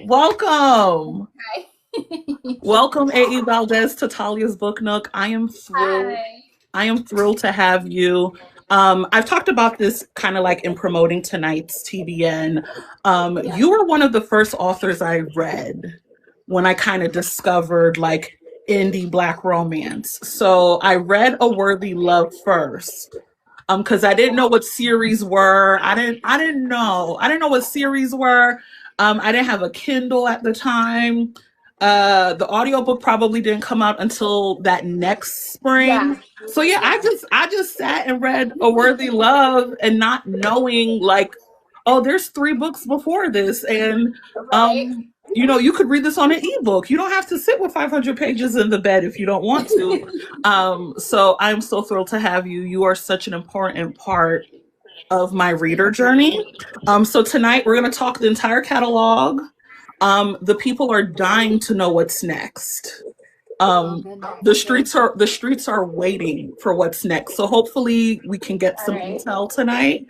Welcome. Hi. Welcome, a.e. Valdez, to Talia's Book Nook. I am thrilled. Hi. I am thrilled to have you. I've talked about this kind of like in promoting tonight's TBN. Yeah. You were one of the first authors I read when I kind of discovered like indie Black romance. So I read A Worthy Love first. Because I didn't know what series were. I didn't know what series were. I didn't have a Kindle at the time. The audiobook probably didn't come out until that next spring. Yeah. So yeah, Yeah. I just sat and read A Worthy Love and not knowing like, oh, there's three books before this. And Right. you could read this on an ebook. You don't have to sit with 500 pages in the bed if you don't want to. So I'm so thrilled to have you. You are such an important part of my reader journey. So tonight we're going to talk the entire catalog. The people are dying to know what's next. Oh Um, goodness. the streets are waiting for what's next. So hopefully we can get All some right. intel tonight.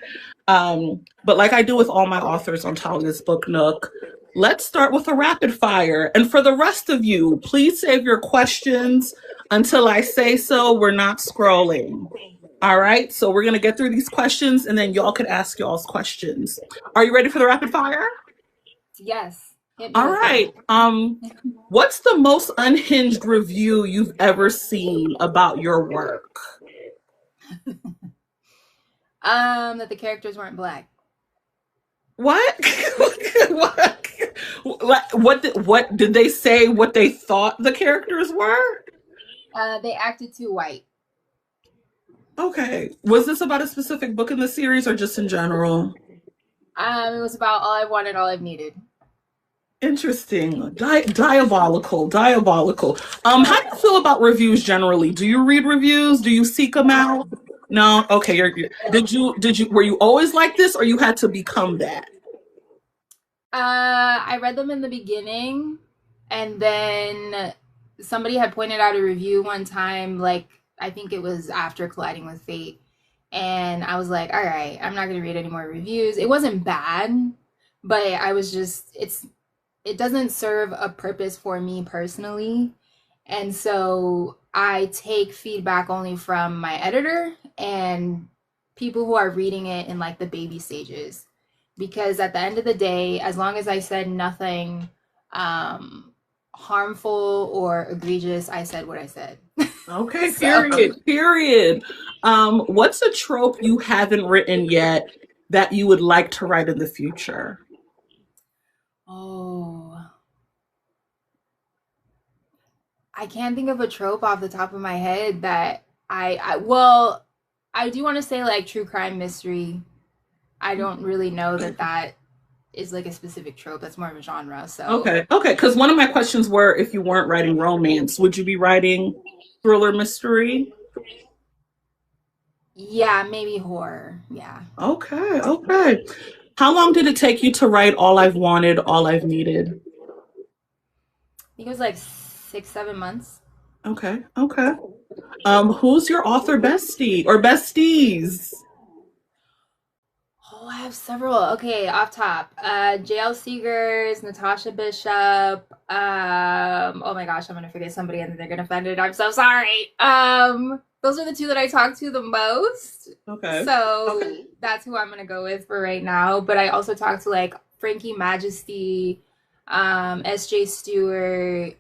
But like I do with all my authors on Talia's Book Nook, let's start with a rapid fire. And for the rest of you, please save your questions until I say so. We're not scrolling. All right. So we're gonna get through these questions and then y'all could ask y'all's questions. Are you ready for the rapid fire? Yes. Hit me All with it. right. What's the most unhinged review you've ever seen about your work? That the characters weren't black. What? what? What did they say? What they thought the characters were? They acted too white. Okay. Was this about a specific book in the series or just in general? It was about all I've wanted, all I've needed. Interesting. Diabolical. Diabolical. How do you feel about reviews generally? Do you read reviews? Do you seek them out? No. Okay. Did you were you always like this or you had to become that? I read them in the beginning, and then somebody had pointed out a review one time, like I think it was after Colliding with Fate, and I was like, all right, I'm not gonna read any more reviews. It wasn't bad, but I was just it doesn't serve a purpose for me personally. And so I take feedback only from my editor and people who are reading it in like the baby stages. Because at the end of the day, as long as I said nothing um, harmful or egregious, I said what I said. Okay, So, period. Period. What's a trope you haven't written yet that you would like to write in the future? oh, I can't think of a trope off the top of my head that well, I do want to say like true crime mystery. I don't really know that that is like a specific trope. That's more of a genre. So Okay, okay. Because one of my questions were, if you weren't writing romance, would you be writing thriller mystery? yeah, maybe horror. Yeah. Okay, okay. How long did it take you to write All I've Wanted, All I've Needed? I think it was like 6, 7 months. Okay, okay. Who's your author bestie or besties? Oh, I have several. Okay, off top. JL Seegers, Natasha Bishop. Oh my gosh, I'm gonna forget somebody and they're gonna offend it. I'm so sorry. Those are the two that I talk to the most. Okay. So that's who I'm gonna go with for right now. But I also talk to like Frankie Majesty, SJ Stewart.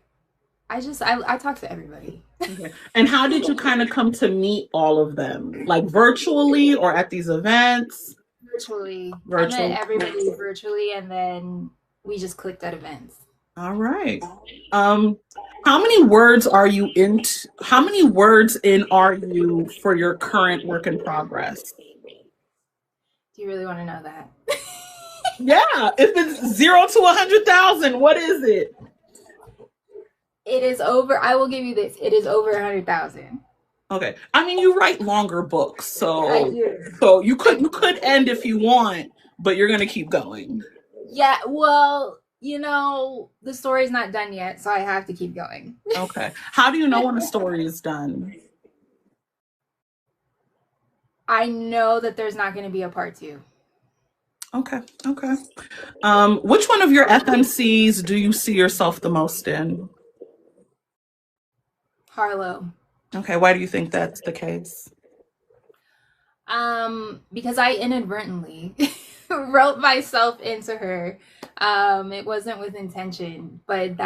I talk to everybody. Okay. And how did you kind of come to meet all of them? Like virtually or at these events? Virtually. I met Virtual. everybody virtually and then we just clicked at events. All right. Um, how many words are you in? How many words in are you for your current work in progress? Do you really want to know that? Yeah, if it's 0 to 100,000, what is it? It is over. I will give you this. It is over 100,000. Okay. I mean, you write longer books, I so do. you could end if you want, but you're gonna keep going. Yeah. Well, the story's not done yet, so I have to keep going. Okay. How do you know when a story is done? I know that there's not going to be a part two. Okay. Okay. Which one of your FMCs do you see yourself the most in? Harlow. Okay. Why do you think that's the case? Because I inadvertently wrote myself into her. It wasn't with intention, but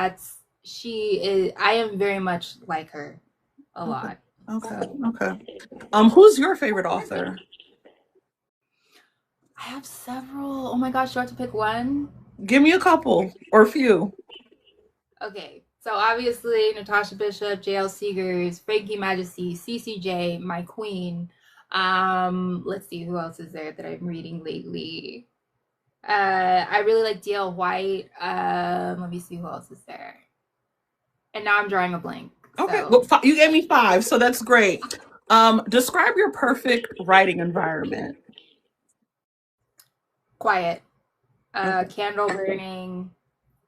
she is. I am very much like her a Okay. lot. Okay. Okay. Who's your favorite author? I have several. Oh my gosh, do I have to pick one? Give me a couple or a few. Okay, so obviously Natasha Bishop, J.L. Seegers, Frankie Majesty, CCJ, my queen. Let's see who else is there that I'm reading lately. I really like D.L. White. Let me see who else is there. And now I'm drawing a blank. Okay. Well, So you gave me five, so that's great. Describe your perfect writing environment. quiet, Okay. candle burning,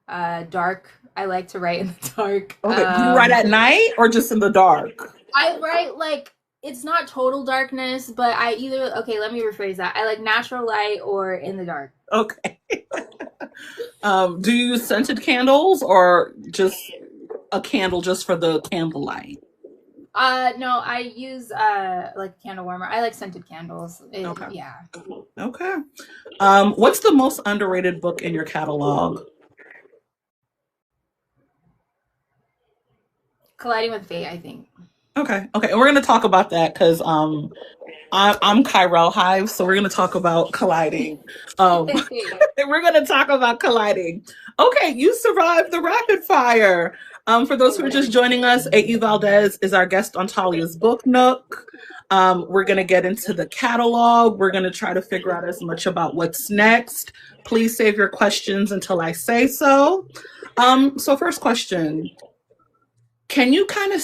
dark. I like to write in the dark. Okay. Do you write at night or just in the dark? I write like it's not total darkness, but I either okay. Let me rephrase that. I like natural light or in the dark. Okay. Do you use scented candles or just a candle just for the candlelight? No, I use like a candle warmer. I like scented candles. Okay. Yeah. Okay. What's the most underrated book in your catalog? Colliding with Fate, I think. Okay. Okay. And we're gonna talk about that because I'm Chiral Hive, so we're gonna talk about colliding. Um, we're gonna talk about colliding. Okay, you survived the rapid fire. For those who are just joining us, A.E. Valdez is our guest on Talia's Book Nook. We're gonna get into the catalog. We're gonna try to figure out as much about what's next. Please save your questions until I say so. So first question, can you kind of,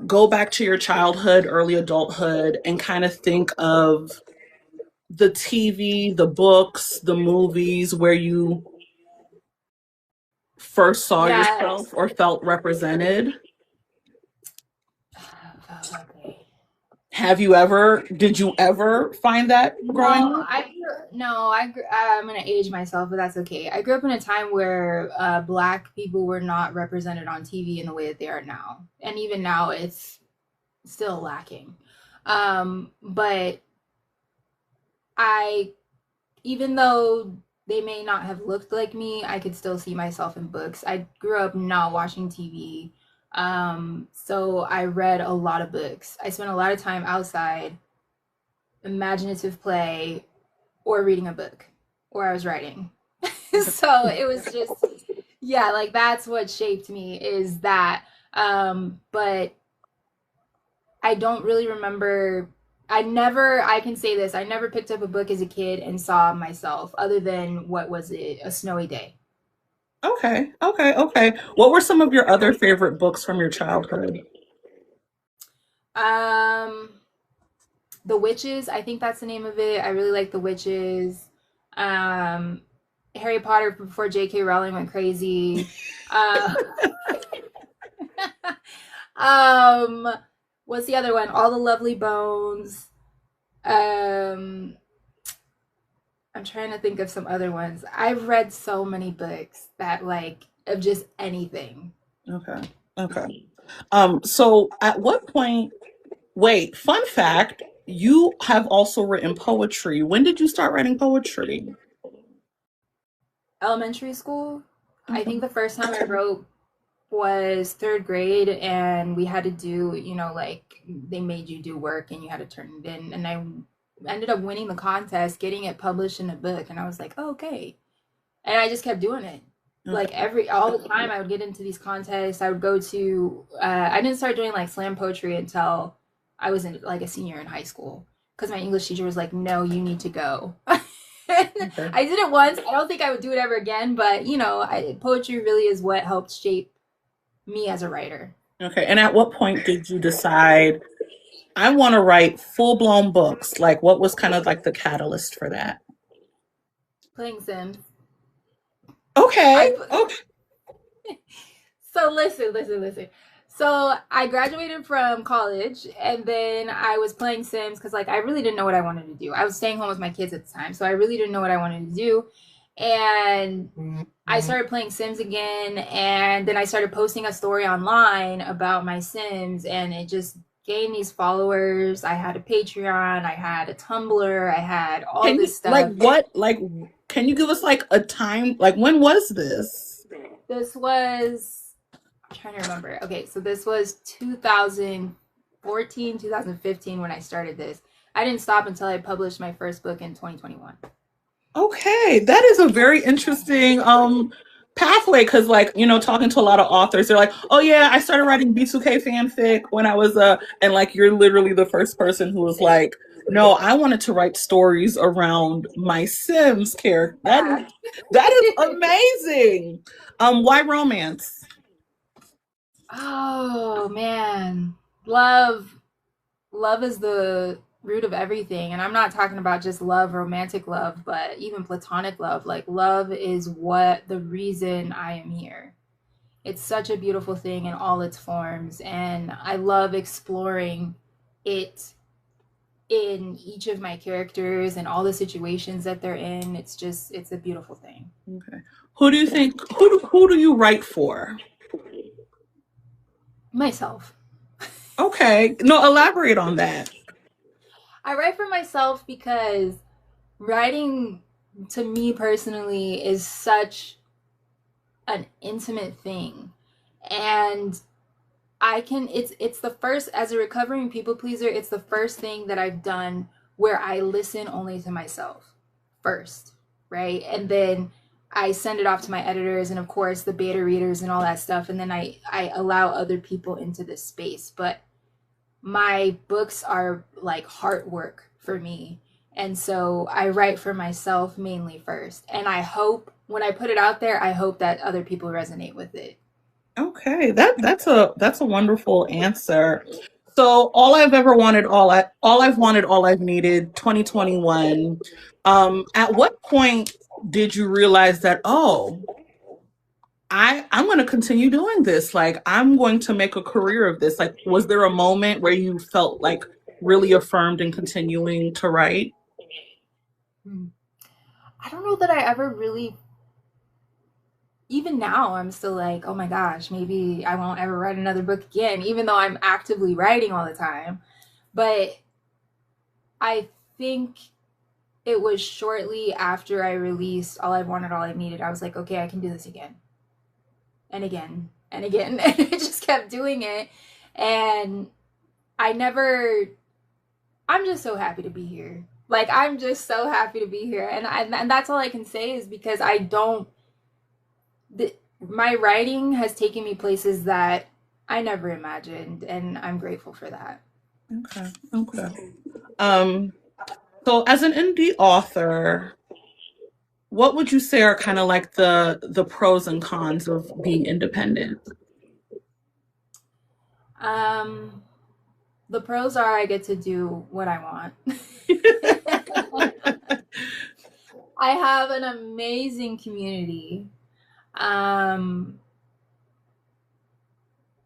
go back to your childhood, early adulthood, and kind of think of the TV, the books, the movies where you first saw Yes. yourself or felt represented? Okay. Did you ever find that growing No, up? I'm gonna age myself, but that's okay. I grew up in a time where Black people were not represented on TV in the way that they are now, and even now, it's still lacking. But I, even though they may not have looked like me, I could still see myself in books. I grew up not watching TV, so I read a lot of books. I spent a lot of time outside, imaginative play, or reading a book, or I was writing. So it was just, yeah, like that's what shaped me is that. But I don't really remember. I can say this, I never picked up a book as a kid and saw myself other than what was it, A Snowy Day. Okay, okay, okay. What were some of your other favorite books from your childhood? Um, The Witches, I think that's the name of it. I really like The Witches. Um, Harry Potter before J.K. Rowling went crazy. Uh, um, what's the other one? All the Lovely Bones. Um, I'm trying to think of some other ones. I've read so many books that like of just anything. Okay, okay. So at what point, wait, fun fact, you have also written poetry. When did you start writing poetry? Elementary school. I Okay. think the first time I wrote was third grade, and we had to do, like they made you do work and you had to turn it in. And I ended up winning the contest, getting it published in a book, and I was like, oh, okay. And I just kept doing it. Like Okay. all the time, I would get into these contests. I would go to. I didn't start doing like slam poetry until I was in like a senior in high school because my English teacher was like, "No, you need to go." Okay. I did it once. I don't think I would do it ever again. But poetry really is what helped shape me as a writer. Okay. And at what point did you decide I want to write full-blown books? Like what was kind of like the catalyst for that? Playing Sims. Okay. I Okay. So listen. So I graduated from college and then I was playing Sims because like I really didn't know what I wanted to do. I was staying home with my kids at the time, so I really didn't know what I wanted to do. And I started playing Sims again, and then I started posting a story online about my Sims, and it just gained these followers. I had a Patreon, I had a Tumblr, I had all Can you this like stuff. what like can you give us like a time, like when was this? This was, I'm trying to remember. Okay, so this was 2014, 2015 when I started this. I didn't stop until I published my first book in 2021. Okay, that is a very interesting pathway, because like, talking to a lot of authors, they're like, "Oh yeah, I started writing B2K fanfic when I was and like you're literally the first person who was like, "No, I wanted to write stories around my Sims character." Yeah. That is amazing. Why romance? Oh man. Love love is the root of everything. And I'm not talking about just love, romantic love, but even platonic love. Like, love is what the reason I am here. It's such a beautiful thing in all its forms. And I love exploring it in each of my characters and all the situations that they're in. It's just, it's a beautiful thing. Okay. Who do you think who do you write for? Myself. Okay. No, elaborate on that. I write for myself because writing to me personally is such an intimate thing. And it's the first, as a recovering people pleaser, it's the first thing that I've done where I listen only to myself first, right? And then I send it off to my editors and of course the beta readers and all that stuff, and then I allow other people into this space. But my books are like heart work for me. And so I write for myself mainly first. And I hope when I put it out there, I hope that other people resonate with it. Okay, that's a wonderful answer. So all I've ever wanted, all I've wanted, all I've needed, 2021. At what point did you realize that, oh, I'm going to continue doing this. Like I'm going to make a career of this. Like was there a moment where you felt like really affirmed in continuing to write? Hmm. I don't know that I ever really, even now, I'm still like, oh my gosh, maybe I won't ever write another book again, even though I'm actively writing all the time. But I think it was shortly after I released All I've Wanted, All I've Needed. I was like, okay, I can do this again and again and again. And I just kept doing it. And I never, I'm just so happy to be here. Like, I'm just so happy to be here. And that's all I can say is because I don't, my writing has taken me places that I never imagined. And I'm grateful for that. Okay. Okay. Um, so as an indie author, what would you say are kind of like the pros and cons of being independent? Um, the pros are I get to do what I want. I have an amazing community. Um,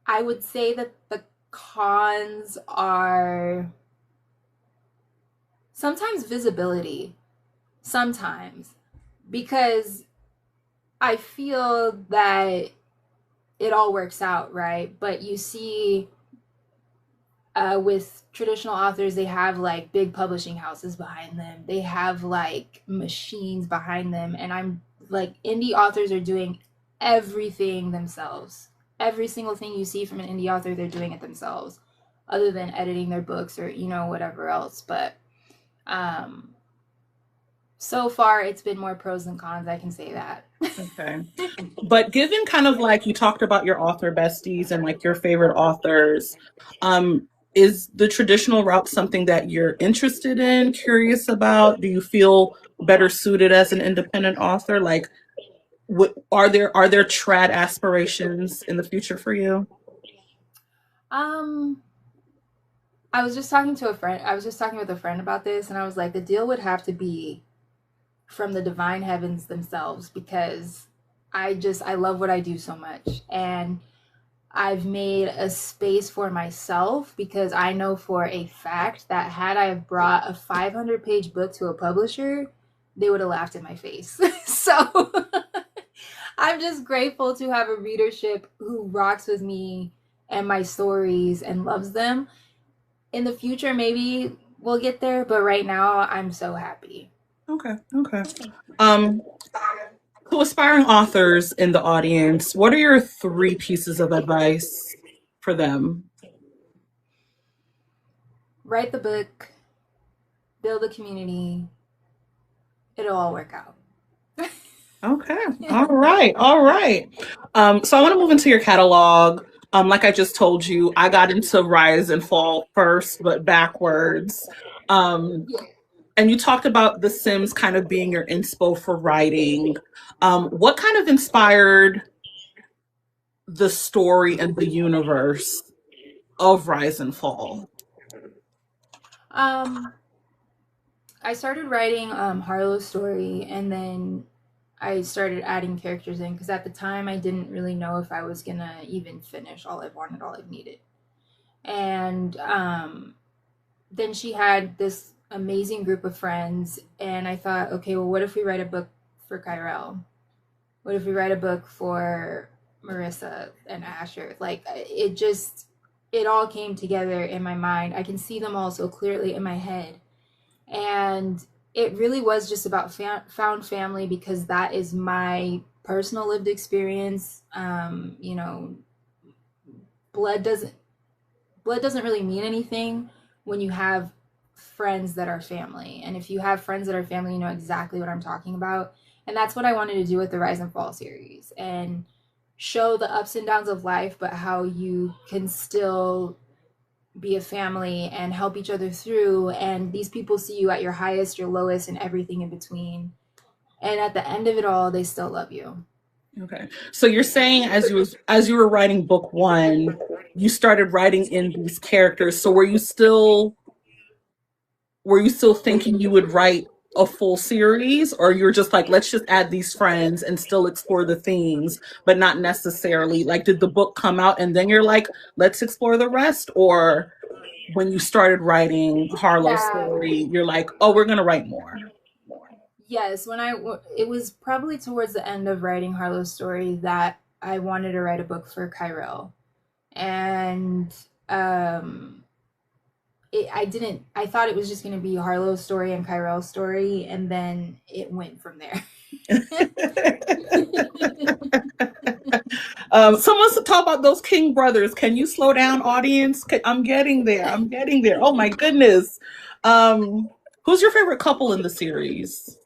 I would say that the cons are sometimes visibility, sometimes, because I feel that it all works out, right? But you see, with traditional authors, they have like big publishing houses behind them, they have like machines behind them, and I'm like, indie authors are doing everything themselves. Every single thing you see from an indie author, they're doing it themselves, other than editing their books or whatever else. But um so far it's been more pros than cons, I can say that. Okay. But given kind of like you talked about your author besties and like your favorite authors, is the traditional route something that you're interested in, curious about? Do you feel better suited as an independent author? Like, are there trad aspirations in the future for you? um I was just talking with a friend about this, and I was like, the deal would have to be from the divine heavens themselves, because I love what I do so much. And I've made a space for myself because I know for a fact that had I brought a 500-page book to a publisher, they would have laughed in my face. So I'm just grateful to have a readership who rocks with me and my stories and loves them. In the future, maybe we'll get there, but right now, I'm so happy. Okay, okay. Um, to aspiring authors in the audience, what are your three pieces of advice for them? Write the book, build a community, it'll all work out. Okay. All right. All right. So I want to move into your catalog. Like I just told you, I got into Rise and Fall first, but backwards. Um, Yeah. and you talked about The Sims kind of being your inspo for writing. What kind of inspired the story and the universe of Rise and Fall? Um, I started writing Harlow's story, and then I started adding characters in because at the time I didn't really know if I was gonna even finish all I've wanted, all I've needed. And then she had this amazing group of friends, and I thought, okay, well, what if we write a book for Kyrell? What if we write a book for Marissa and Asher? Like it all came together in my mind. I can see them all so clearly in my head. And it really was just about found family because that is my personal lived experience. Blood doesn't blood doesn't really mean anything when you have friends that are family. And if you have friends that are family, you know exactly what I'm talking about. And that's what I wanted to do with the Rise and Fall series and show the ups and downs of life, but how you can still be a family and help each other through. And these people see you at your highest, your lowest, and everything in between. And at the end of it all, they still love you. Okay. So you're saying as you were writing book one, you started writing in these characters. So were you still thinking you would write a full series, or you're just like, let's just add these friends and still explore the themes, but not necessarily like, did the book come out and then you're like, let's explore the rest? Or when you started writing Harlow's Yeah. story, you're like, oh, we're going to write more? Yes, it was probably towards the end of writing Harlow's story that I wanted to write a book for Kyrell. And um I didn't I thought it was just going to be Harlow's story and Kyrell's story, and then it went from there. Someone's to talk about those King brothers. Can you slow down, audience? I'm getting there. I'm getting there. Oh my goodness. Um, who's your favorite couple in the series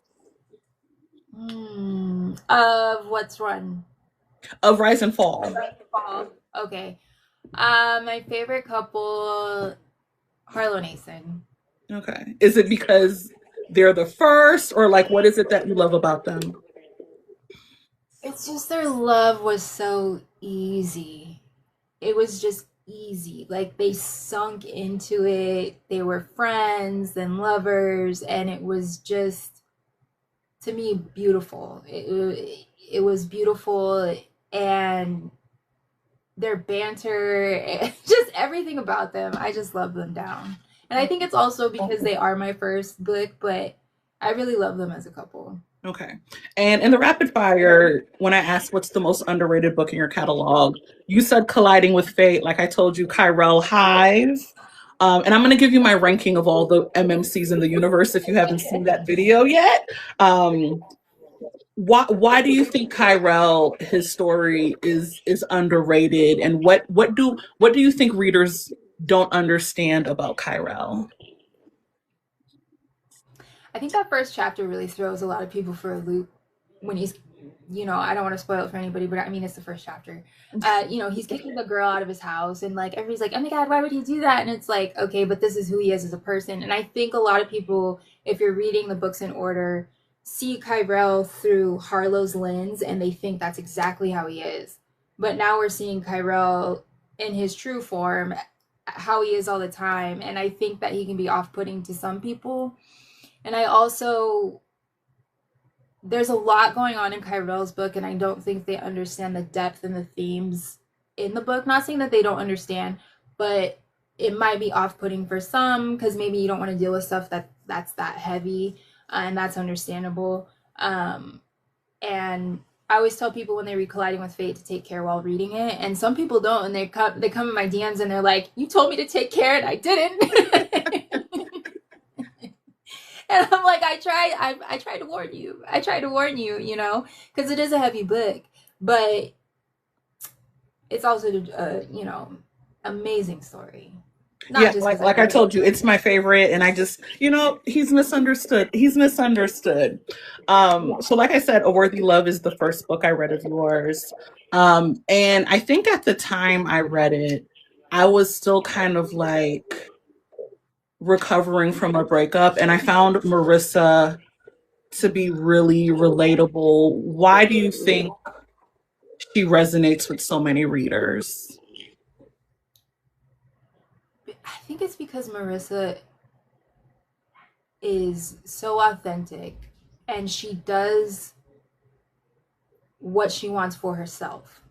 Of what's run? of Rise and Fall? Fall. Okay. My favorite couple, Harlow and Nathan. Okay. Is it because they're the first, or like what is it that you love about them? It's just their love was so easy. It was just easy. Like they sunk into it. They were friends and lovers, and it was just to me beautiful. It was beautiful, and their banter, just everything about them. I just love them down. And I think it's also because they are my first book, but I really love them as a couple. Okay. And in the rapid fire, when I asked what's the most underrated book in your catalog, you said Colliding with Fate. Like I told you, Kyrell Hive. And I'm going to give you my ranking of all the MMCs in the universe if you haven't seen that video yet. Um, why do you think Kyrell, his story is underrated, and what do you think readers don't understand about Kyrell? I think that first chapter really throws a lot of people for a loop when he's, I don't want to spoil it for anybody, but I mean, it's the first chapter. He's kicking the girl out of his house, and like everybody's like, oh my God, why would he do that? And it's like, okay, but this is who he is as a person. And I think a lot of people, if you're reading the books in order, see Kyrell through Harlow's lens and they think that's exactly how he is. But now we're seeing Kyrell in his true form, how he is all the time. And I think that he can be off putting to some people. And I also, there's a lot going on in Kyrell's book, and I don't think they understand the depth and the themes in the book. Not saying that they don't understand, but it might be off-putting for some because maybe you don't want to deal with stuff that's that heavy, and that's understandable. And I always tell people when they read Colliding with Fate to take care while reading it, and some people don't, and they come in my DMs and they're like, "You told me to take care, and I didn't." And I'm like, I tried to warn you. I tried to warn you, because it is a heavy book, but it's also a amazing story. Not Yeah, just like because I I read told it. you, it's my favorite, and I just, he's misunderstood. He's misunderstood. Yeah. So like I said, A Worthy Love is the first book I read of yours. And I think at the time I read it, I was still kind of like recovering from a breakup, and I found Marissa to be really relatable. Why do you think she resonates with so many readers? I think it's because Marissa is so authentic and she does what she wants for herself.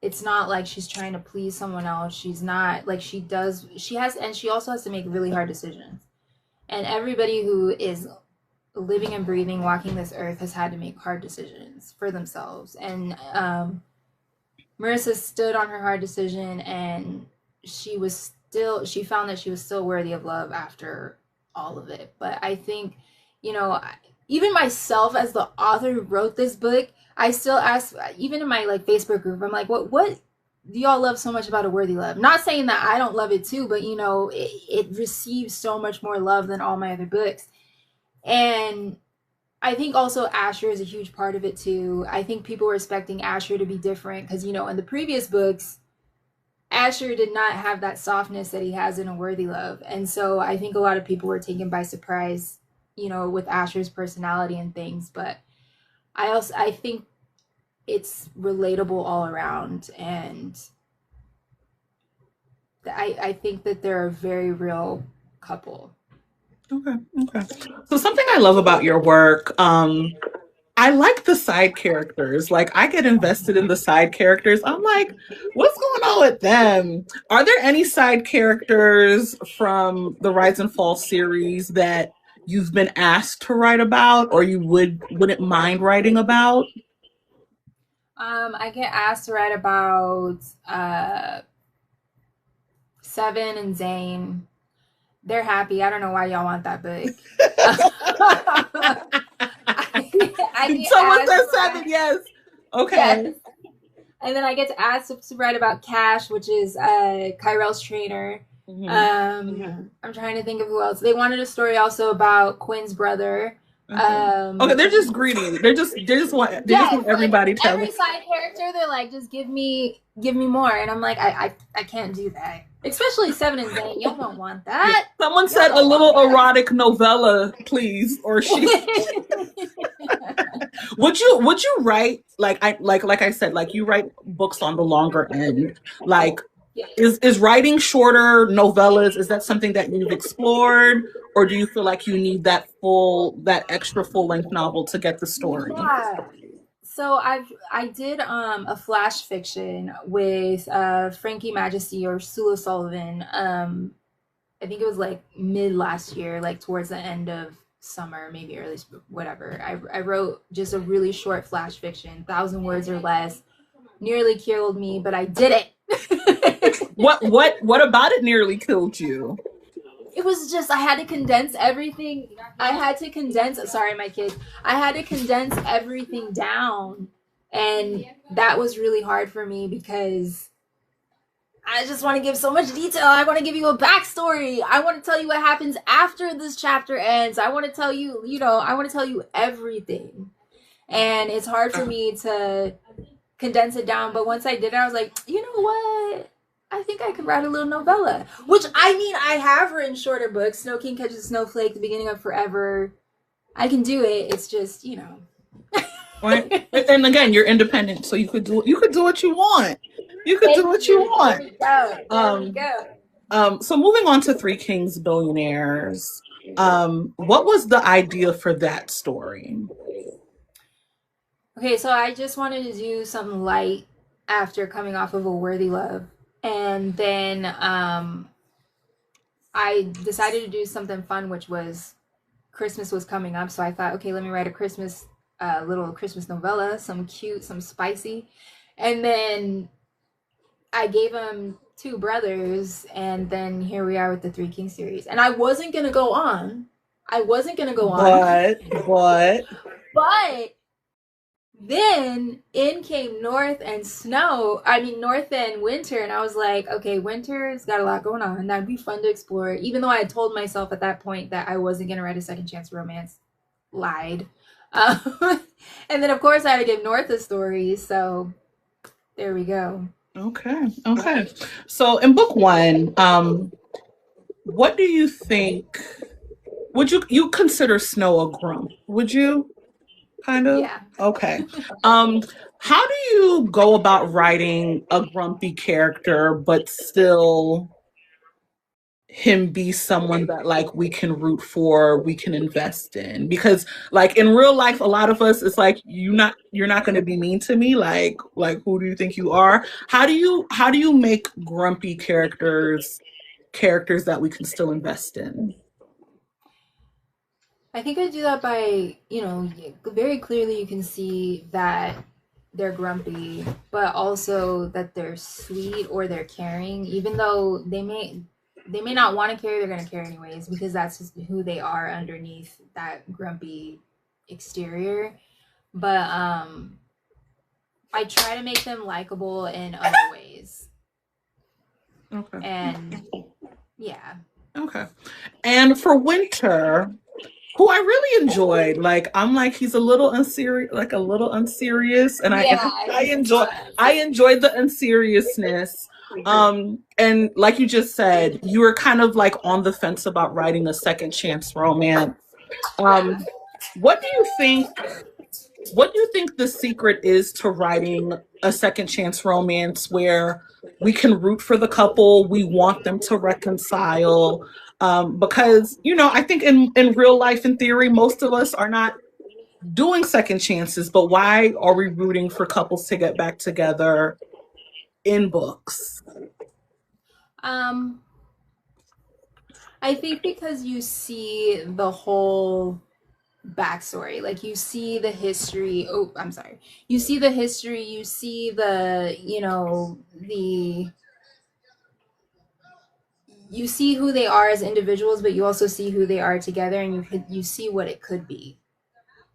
It's not like she's trying to please someone else. She's not like and she also has to make really hard decisions. And everybody who is living and breathing, walking this earth has had to make hard decisions for themselves. And Marissa stood on her hard decision, and she found that she was still worthy of love after all of it. But I think, you know, even myself as the author who wrote this book, I still ask, even in my like Facebook group, I'm like, what do y'all love so much about A Worthy Love? Not saying that I don't love it too, but it receives so much more love than all my other books. And I think also Asher is a huge part of it too. I think people were expecting Asher to be different because, in the previous books, Asher did not have that softness that he has in A Worthy Love. And so I think a lot of people were taken by surprise, with Asher's personality and things. But I think it's relatable all around. And I think that they're a very real couple. Okay, okay. So something I love about your work, I like the side characters. Like I get invested in the side characters. I'm like, what's going on with them? Are there any side characters from the Rise and Fall series that you've been asked to write about or you wouldn't mind writing about? I get asked to write about Seven and Zane. They're happy. I don't know why y'all want that book. I get Someone asked said to seven, yes. Okay. yes. And then I get to ask to write about Cash, which is Kyrell's trainer. Hmm. I'm trying to think of who else. They wanted a story also about Quinn's brother. Okay. Okay, they're just greedy. They just Yes, want like everybody telling. every side character, they're like, just give me more, and I'm like, I can't do that. Especially Seven and Zane, y'all don't want that. Someone Y'all said a don't little want erotic novella, please, or she. that. Would you write like I said, like you write books on the longer end? Like is writing shorter novellas, is that something that you've explored? Or do you feel like you need that extra full length novel to get the story? Yeah. So I did a flash fiction with Frankie Majesty or Sula Sullivan. I think it was like mid last year, like towards the end of summer, maybe early whatever. I wrote just a really short flash fiction, 1,000 words or less. Nearly killed me, but I did it. What about it nearly killed you? It was just I had to condense everything. I had to condense. Sorry, my kids. I had to condense everything down, and that was really hard for me because I just want to give so much detail. I want to give you a backstory. I want to tell you what happens after this chapter ends. I want to tell you, I want to tell you everything, and it's hard for me to condense it down. But once I did it, I was like, you know what? I think I could write a little novella. Which I mean, I have written shorter books. Snow King Catches a Snowflake, The Beginning of Forever. I can do it. It's just, Right? And again, you're independent, so you could do what you want. You could do Thank what you you. There want. we go. There we Um, go. so moving on to Three Kings Billionaires. What was the idea for that story? Okay, so I just wanted to do something light. after coming off of a worthy love. And then I decided to do something fun, which was Christmas was coming up. So I thought, okay, let me write a Christmas, little Christmas novella, some cute, some spicy. And then I gave him two brothers, and then here we are with the Three Kings series. And I wasn't gonna go on. I wasn't gonna go on. But But then in came North and Snow. I mean North and Winter, and I was like, okay, Winter's got a lot going on. That'd be fun to explore. Even though I had told myself at that point that I wasn't gonna write a second chance romance. Lied. And then of course I had to give North a story, so there we go. okay. So in book one, what do you think? Would you consider Snow a grump? Would you kind of? Yeah. Okay. Um, how do you go about writing a grumpy character, but still him be someone that like we can root for, we can invest in? Because like in real life, a lot of us, it's like you're not going to be mean to me. Like who do you think you are? How do you make grumpy characters that we can still invest in? I think I do that by, very clearly you can see that they're grumpy, but also that they're sweet or they're caring, even though they may not want to care, they're going to care anyways because that's just who they are underneath that grumpy exterior. But I try to make them likable in other ways. Okay. And yeah. Okay. And for Winter, who I really enjoyed, like I'm like he's a little unserious, and Yeah, I I think he enjoy was. I enjoyed the unseriousness. And like you just said, you were kind of like on the fence about writing a second chance romance. Yeah. Um, what do you think? What do you think the secret is to writing a second chance romance where we can root for the couple, we want them to reconcile? Because I think in real life, in theory, most of us are not doing second chances. But why are we rooting for couples to get back together in books? Um, I think because you see the whole backstory, like you see the history. Oh, I'm sorry. You see the history. You see you see who they are as individuals, but you also see who they are together, and you see what it could be,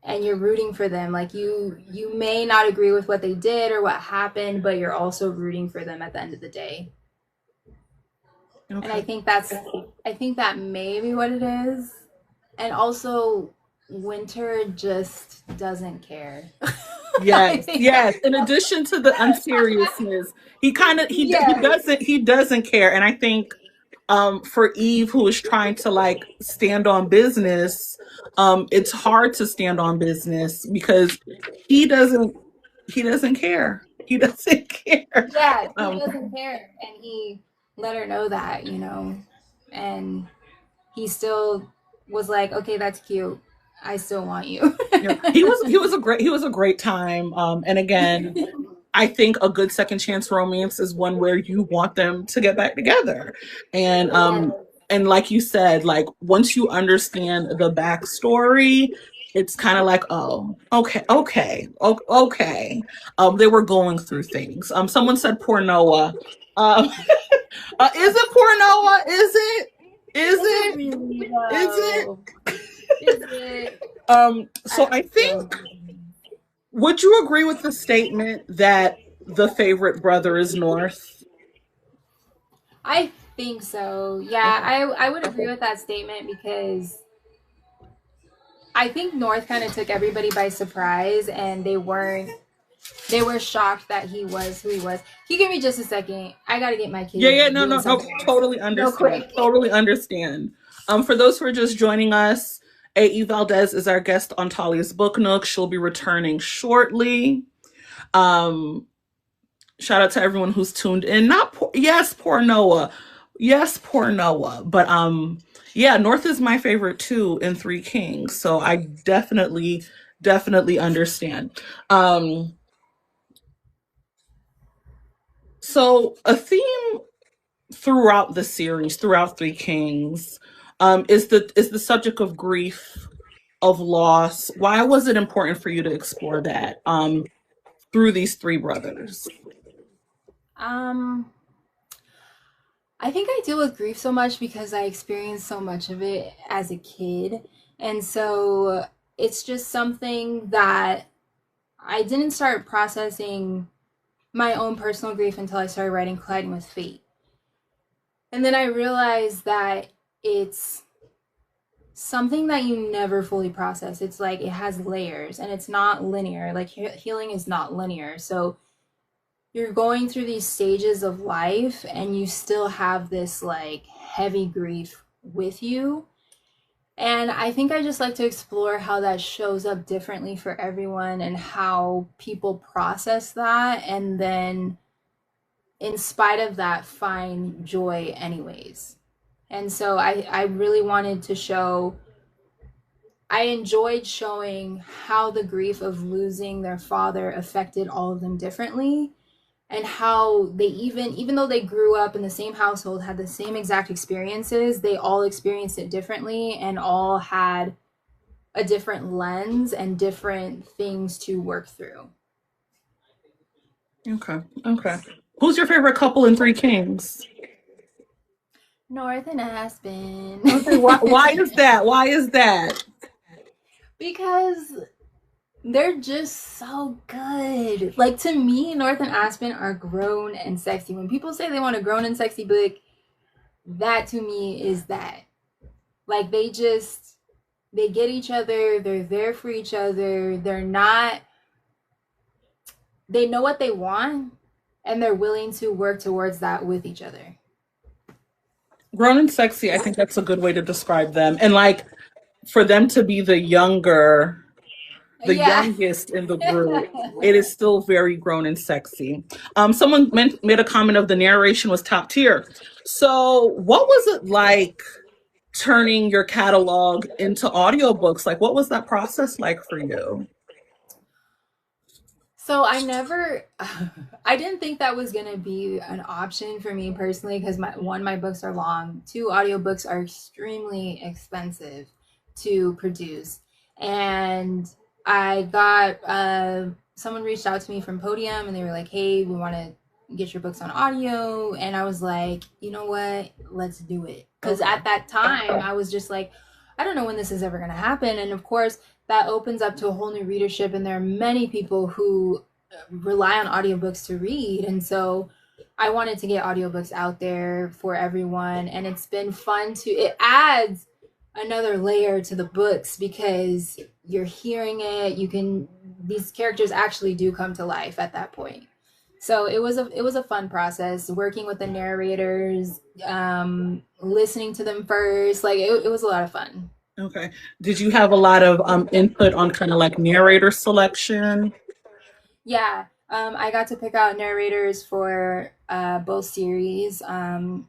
and you're rooting for them. Like you may not agree with what they did or what happened, but you're also rooting for them at the end of the day. And Okay. I think that may be what it is. And also Winter just doesn't care. I Yes, think yes. In addition to the unseriousness, he kind of yes. he doesn't care, and I think for Eve, who is trying to like stand on business, it's hard to stand on business because he doesn't he doesn't care. He doesn't care. Yeah, he Um, doesn't care. And he let her know that. And he still was like, okay, that's cute. I still want you. he was a great time. And again, I think a good second chance romance is one where you want them to get back together. And Yeah. like you said, like once you understand the backstory, it's kind of like, oh, okay. They were going through things. Someone said poor Noah. Um, is it poor Noah? Is Is it it? really Is it? though? Is it? So I I feel think, would you agree with the statement that the favorite brother is North? I think so. Yeah, Okay. I would agree with that statement because I think North kind of took everybody by surprise and they were shocked that he was who he was. Can you give me just a second? I gotta get my Yeah, kid yeah, no, doing no, no. something else. Totally Real understand. quick. Totally understand. For those who are just joining us, A.E. Valdez is our guest on Talia's Book Nook. She'll be returning shortly. Um, Shout out to everyone who's tuned in. Not poor, yes, poor Noah. Yes, poor Noah. But yeah, North is my favorite too in Three Kings. So I definitely understand. Um So a theme throughout the series, throughout Three Kings, is the subject of grief, of loss. Why was it important for you to explore that through these three brothers? Um, I think I deal with grief so much because I experienced so much of it as a kid. And so it's just something that I didn't start processing my own personal grief until I started writing Colliding with Fate. And then I realized that it's something that you never fully process. It's like it has layers and it's not linear. Like healing is not linear. So you're going through these stages of life and you still have this like heavy grief with you. And I think I just like to explore how that shows up differently for everyone and how people process that. And then, in spite of that, find joy anyways. And so I really wanted to show, I enjoyed showing how the grief of losing their father affected all of them differently, and how they even though they grew up in the same household, had the same exact experiences, they all experienced it differently and all had a different lens and different things to work through. Okay, okay. Who's your favorite couple in Three Kings? North and Aspen. Okay, why is that? Why is that? Because they're just so good. Like, to me, North and Aspen are grown and sexy. When people say they want a grown and sexy book, that to me is that. Like, they get each other, they're there for each other, they know what they want, and they're willing to work towards that with each other. Grown and sexy, I think that's a good way to describe them. And like for them to be the Yeah. youngest in the group, it is still very grown and sexy. Someone made a comment of the narration was top tier. So, what was it like turning your catalog into audiobooks? Like, what was that process like for you? So I didn't think that was gonna be an option for me personally because my books are long. Two, audiobooks are extremely expensive to produce, and I got someone reached out to me from Podium and they were like, "Hey, we want to get your books on audio," and I was like, "You know what? Let's do it." Because Okay. at that time I was just like, I don't know when this is ever gonna happen, and of course that opens up to a whole new readership, and there are many people who rely on audiobooks to read, and so I wanted to get audiobooks out there for everyone, and it's been fun to it adds another layer to the books because you're hearing it, you can these characters actually do come to life at that point. So it was a fun process working with the narrators, listening to them first, like it was a lot of fun. Okay. Did you have a lot of input on kind of like narrator selection? Yeah, I got to pick out narrators for both series.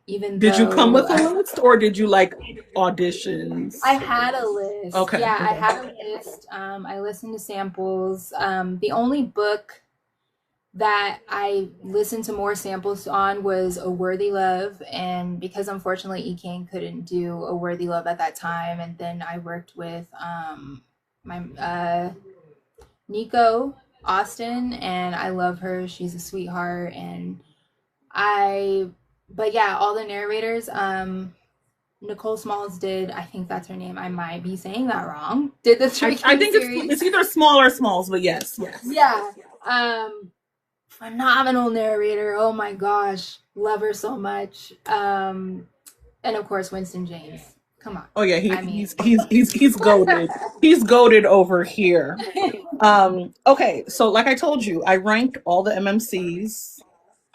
Even Did you come though with a list or did you like auditions? I had a list, Okay. yeah, I Okay. had a list. I listened to samples. The only book that I listened to more samples on was A Worthy Love, and because unfortunately E. King couldn't do A Worthy Love at that time, and then I worked with my Nico Austin, and I love her. She's a sweetheart, and I. But yeah, all the narrators. Nicole Smalls did. I think that's her name. I might be saying that wrong. Did the Three I Kings think it's series? either small or smalls, but yes, yes. Yeah. Phenomenal narrator. Oh my gosh, love her so much. And of course Winston James. Come on. Oh yeah, I mean, he's goaded. He's goaded over here. Okay, so like I told you, I ranked all the MMCs.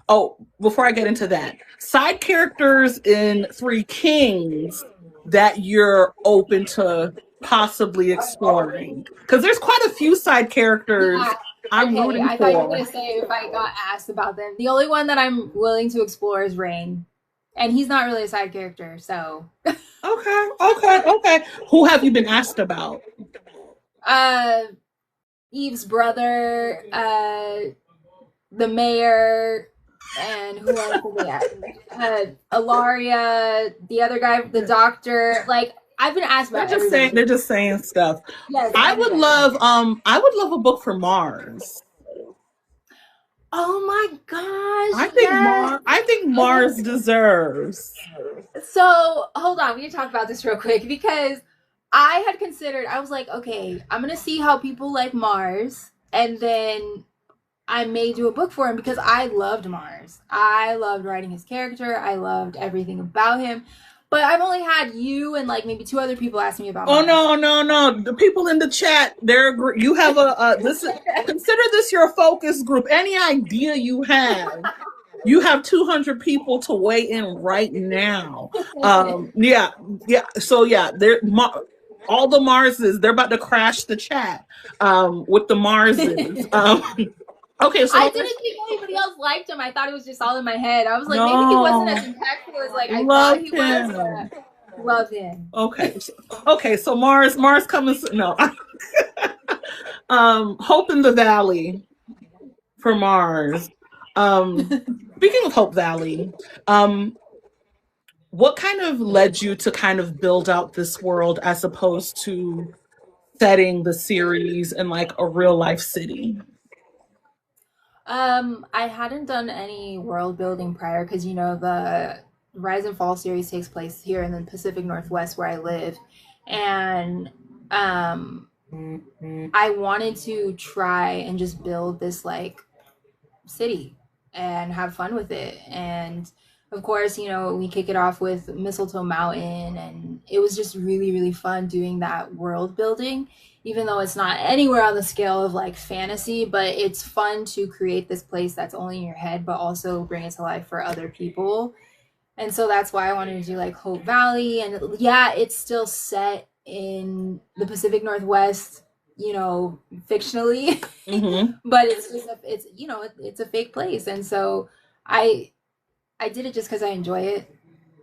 Oh, before I get into that, side characters in Three Kings that you're open to possibly exploring, because there's quite a few side characters yeah. I'm Okay, rooting I thought you were for. gonna say if I got asked about them. The only one that I'm willing to explore is Rain, and he's not really a side character. So, Okay, okay, okay. Who have you been asked about? uh, Eve's brother, the mayor. and who else did they add? Ilaria, the other guy, the doctor. Like, I've been asked They're about just saying. They're everybody. just saying stuff. Yes, I would everybody. love. I would love a book for Mars. Oh my gosh, I think yes. Mars. I think Mars Okay. deserves. So hold on, we need to talk about this real quick because I had considered, I was like, okay, I'm gonna see how people like Mars, and then I may do a book for him because I loved Mars. I loved writing his character. I loved everything about him. But I've only had you and like maybe two other people ask me about Oh Mars. no, no, no! The people in the chat, you have a this. Consider this your focus group. Any idea you have, you have 200 people to weigh in right now. Yeah, yeah. So yeah, all the Marses, they're about to crash the chat with the Marses. Okay, so I didn't think anybody else liked him. I thought it was just all in my head. I was like, maybe he wasn't as no, impactful as like I thought love he was, him. but love him. Okay, okay. So Mars coming. No, Hope in the Valley for Mars. Um, Speaking of Hope Valley, um, what kind of led you to kind of build out this world as opposed to setting the series in like a real life city? I hadn't done any world building prior because the Rise and Fall series takes place here in the Pacific Northwest where I live, and um, I wanted to try and just build this like city and have fun with it. And of course, we kick it off with Mistletoe Mountain, and it was just really, really fun doing that world building, even though it's not anywhere on the scale of like fantasy, but it's fun to create this place that's only in your head, but also bring it to life for other people. And so that's why I wanted to do like Hope Valley. And yeah, it's still set in the Pacific Northwest, fictionally, Mm-hmm. but it's a fake place. And so I I did it just because I enjoy it.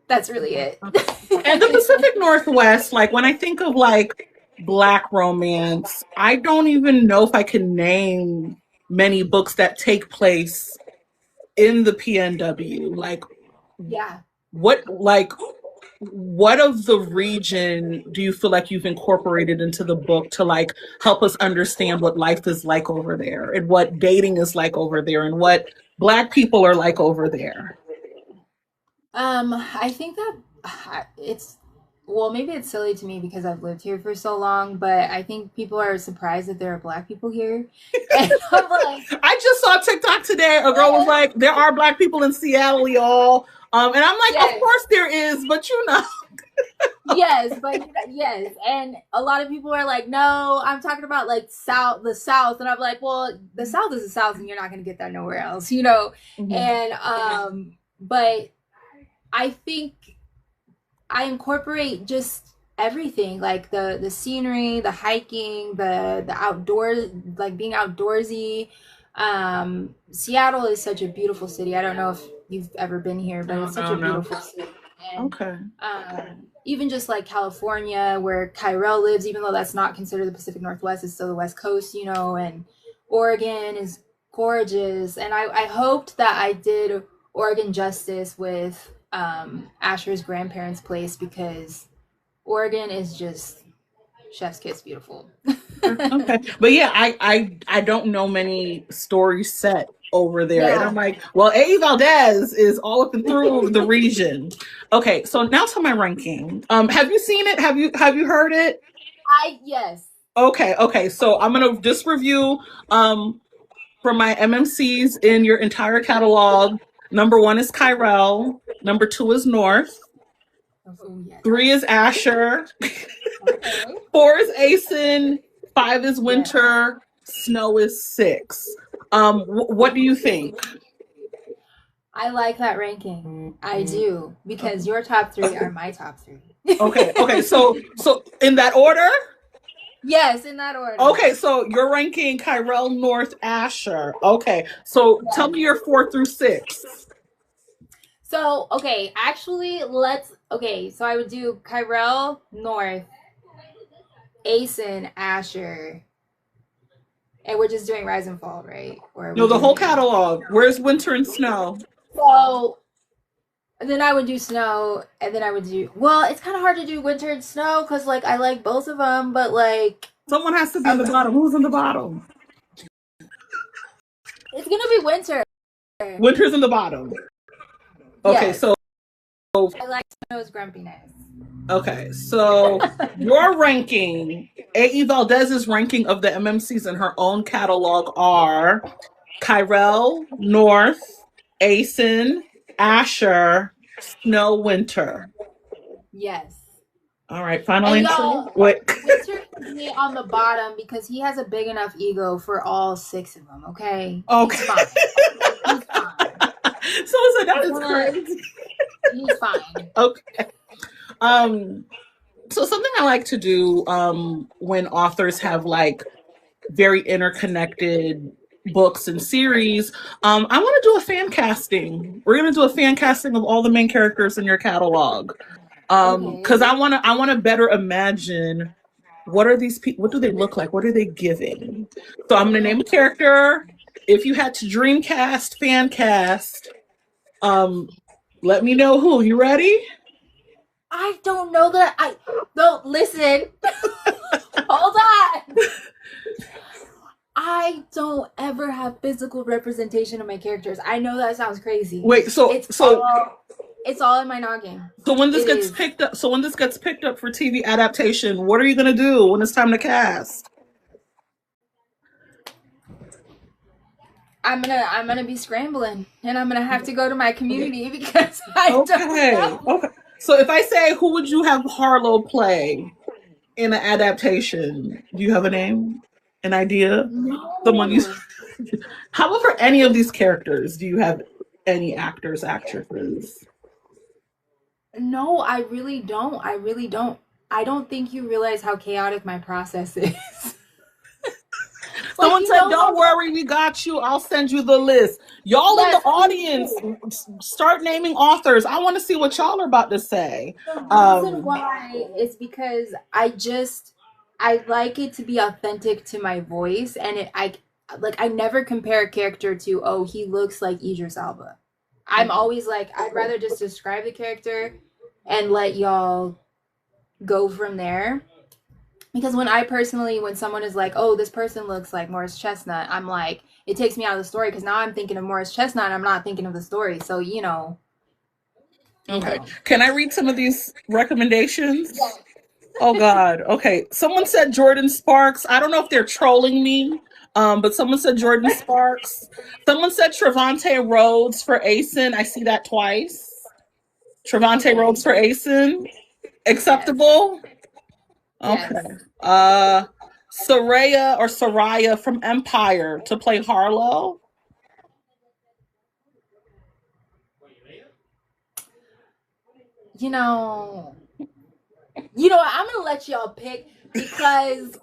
That's really it. And the Pacific Northwest, like when I think of like black romance, I don't even know if I can name many books that take place in the PNW. Yeah. Like what of the region do you feel like you've incorporated into the book to like help us understand what life is like over there and what dating is like over there and what black people are like over there? I think that it's well, maybe it's silly to me because I've lived here for so long, but I think people are surprised that there are black people here. And I'm like, I just saw TikTok today. A girl was like, "There are black people in Seattle, y'all," and I'm like, "Of yes, course there is," but you know, yes, but yes, and a lot of people are like, no, I'm talking about like the South, and I'm like, well, the South is the South, and you're not gonna get that nowhere else. Mhm. And but I think I incorporate just everything, like the scenery, the hiking, the outdoor, like being outdoorsy. Seattle is such a beautiful city. I don't know if you've ever been here, but No, it's such no, a no. beautiful city. And Okay. even just like California, where Kyrell lives, even though that's not considered the Pacific Northwest, it's still the West Coast. And Oregon is gorgeous. And I hoped that I did Oregon justice with Asher's grandparents' place because Oregon is just chef's kiss beautiful. Okay. But yeah, I don't know many stories set over there. And I'm Yeah. like, well, A.E. Valdez is all up and through the region. Okay, so now to my ranking. Have you seen it? Have you heard it? Yes. Okay, okay. So I'm gonna just review for my MMCs in your entire catalog. Number one is Kyrell. Number two is North. Oh yes. Three is Asher. Okay. Four is Asen. Five is Yeah. Winter. Snow is six. What do you think? I like that ranking. I do because your top three are my top three. Okay, okay. So in that order. Yes, in that order. Okay, so you're ranking Kyrell, North, Asher. Okay, so tell Yes. me your four through six. So okay, actually, so I would do Kyrell, North, Asen, Asher, and we're just doing Rise and Fall, right? Or are No, we the whole doing? catalog. Where's Winter and Snow? So then I would do snow, and then I would do. Well, it's kind of hard to do winter and snow because like I like both of them, but like Someone has to be in the bottom. Who's in the bottom? it's gonna be winter. Winter's in the bottom. Okay, Yes. so I like snow's grumpiness. okay, so your ranking, a.e.Valdez's ranking of the MMCs in her own catalog are Kyrell, North, Asen, Asher, Snow, Winter. Yes. All right, final And answer. y'all, What? Winter can be on the bottom because he has a big enough ego for all 6 of them. Okay. Okay. He's fine. He's fine. So that is crazy. He's fine. Okay. So something I like to do when authors have like very interconnected books and series, I want to do a fan casting. We're gonna do a fan casting of all the main characters in your catalog. Because I want to better imagine what are these people, what do they look like, what are they giving. So I'm gonna name a character. If you had to dream cast, fan cast, let me know who. You ready? I don't know that. I don't listen. Hold on. I don't ever have physical representation of my characters. I know that sounds crazy. Wait, so it's all in my noggin. So when this gets picked up, for TV adaptation, what are you gonna do when it's time to cast? I'm gonna be scrambling, and I'm gonna have to go to my community because I don't know. Okay. So if I say, who would you have Harlow play in an adaptation? Do you have a name, an idea? No. Someone you. How about for any of these characters? Do you have any actors, actresses? No, I really don't. I don't think you realize how chaotic my process is. Someone said, don't worry, we got you. I'll send you the list. Y'all in the audience, start naming authors. I want to see what y'all are about to say. The reason why is because I like it to be authentic to my voice, and I never compare a character to, oh, he looks like Idris Elba. I'm always like, I'd rather just describe the character and let y'all go from there. Because when someone is like, oh, this person looks like Morris Chestnut, I'm like, it takes me out of the story because now I'm thinking of Morris Chestnut and I'm not thinking of the story. So, Okay. Can I read some of these recommendations? Yes. Oh, God. Okay. Someone said Jordan Sparks. I don't know if they're trolling me, but someone said Jordan Sparks. Someone said Trevante Rhodes for Asen. I see that twice. Trevante Rhodes for Asen. Acceptable? Yes. Okay. Soraya from Empire to play Harlow. I'm gonna let y'all pick because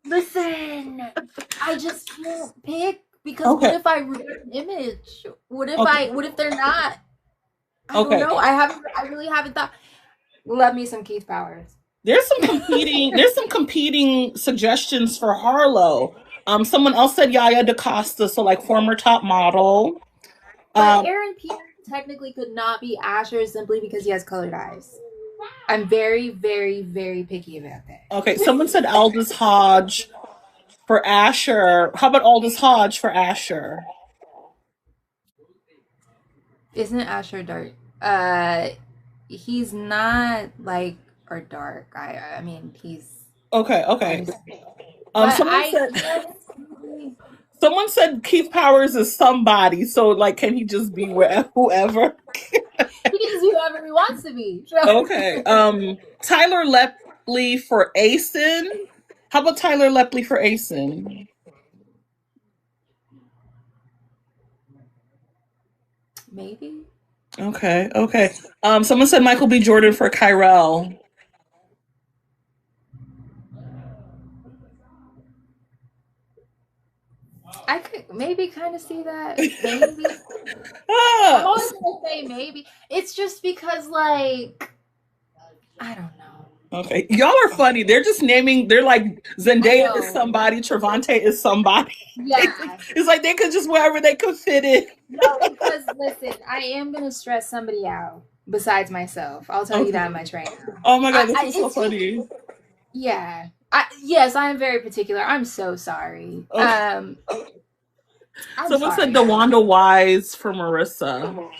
listen, I just can't pick because what if I read an image? What if they're not? I don't know. I really haven't thought. Love me some Keith Powers. There's some competing suggestions for Harlow. Someone else said Yaya DaCosta, so like former top model. But Aaron Peters technically could not be Asher simply because he has colored eyes. I'm very, very, very picky about that. Okay, someone said Aldous Hodge for Asher. How about Aldous Hodge for Asher? Isn't Asher dark? He's not like or dark. I mean, he's okay. Someone said Keith Powers is somebody, so like, can he just be whoever? He can just be whoever he wants to be. Okay. Tyler Lepley for Asen. How about Tyler Lepley for Asen? Maybe. Okay. Someone said Michael B. Jordan for Kyrell. I could maybe kind of see that. Maybe. I'm always gonna say maybe. It's just because, like, I don't know. Okay. Y'all are funny. They're just naming, they're like, I Zendaya is know. somebody, Trevante is somebody. Yeah. It's like they could just wherever they could fit in. No, because listen, I am gonna stress somebody out besides myself. I'll tell you Okay. that much right now. Oh my God, this I is so it's just funny. yeah. Yes, I am very particular. I'm so sorry. Okay. I'm Someone said sorry, the guys. Wanda Wise for Marissa.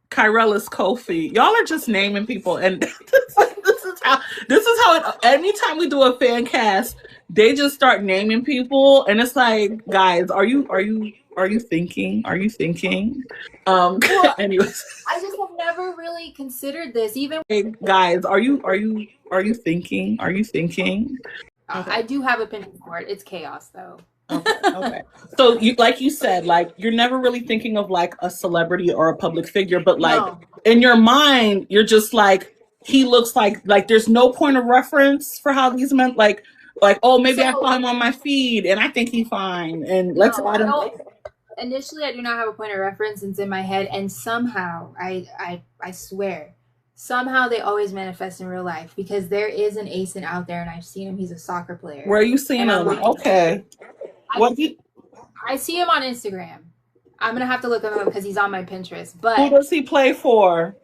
Kyrella's Kofi. Y'all are just naming people, and this is how it. Anytime we do a fan cast, they just start naming people, and it's like, guys, are you thinking? Are you thinking? Well, Anyways, I just have never really considered this. Even hey, guys, are you thinking? Are you thinking? Okay. I do have a Pinterest board. It's chaos though. Okay, okay. So you like you said, like you're never really thinking of like a celebrity or a public figure, but like No. in your mind, you're just like he looks like there's no point of reference for how these men like oh maybe I So saw him on my feed and I think he's fine and let's no, add I him. don't. Initially, I do not have a point of reference. It's in my head, and somehow, I swear, somehow they always manifest in real life because there is an Asen out there, and I've seen him. He's a soccer Where player, are you seeing and I'm him? like, Okay. I What you I see him on Instagram. I'm gonna have to look him up because he's on my Pinterest. who But does he play for?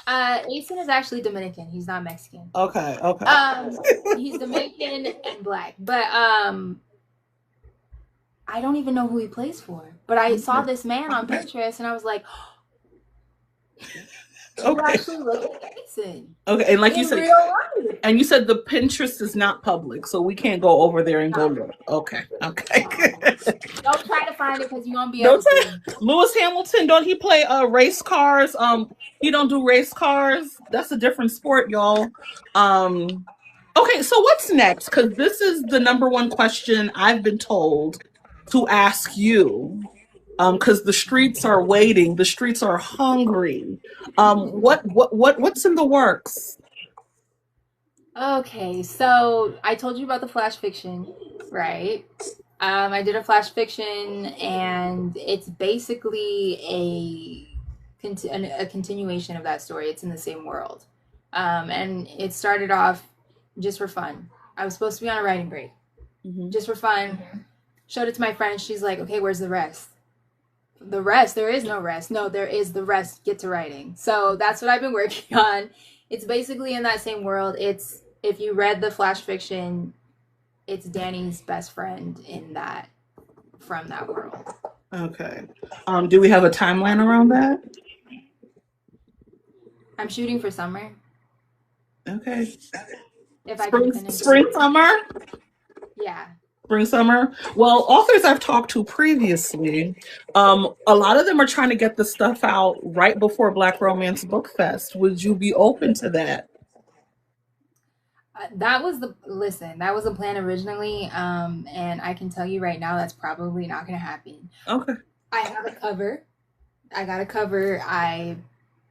Asen is actually Dominican. He's not Mexican. Okay, okay. Um, he's Dominican and black, but I don't even know who he plays for. But I saw this man on Pinterest, and I was like, you Okay. actually look like Asen Okay. And like you in said, real life. and you said the Pinterest is not public, so we can't go over there and go No, look. Okay, okay. no. Don't try to find it because you won't be Don't able say to. Lewis Hamilton. Don't he play race cars? He don't do race cars. That's a different sport, y'all. Um, okay, so what's next? Because this is the number one question I've been told to ask you. Because the streets are waiting. The streets are hungry. What's in the works? Okay, so I told you about the flash fiction, right? I did a flash fiction, and it's basically a continuation of that story. It's in the same world, and it started off just for fun. I was supposed to be on a writing break, Mhm. just for fun. Showed it to my friend. She's like, "Okay, where's the rest?" The rest, there is no rest. No, there is the rest. Get to writing. So that's what I've been working on. It's basically in that same world. It's if you read the flash fiction, it's Danny's best friend in that from that world. Okay. Do we have a timeline around that? I'm shooting for summer Okay. if I can Spring, finish spring, it. summer, Yeah. spring, summer. Well, authors I've talked to previously, a lot of them are trying to get the stuff out right before Black Romance Book Fest. Would you be open to that? That was the listen. That was the plan originally, and I can tell you right now that's probably not going to happen. Okay. I have a cover. I got a cover. I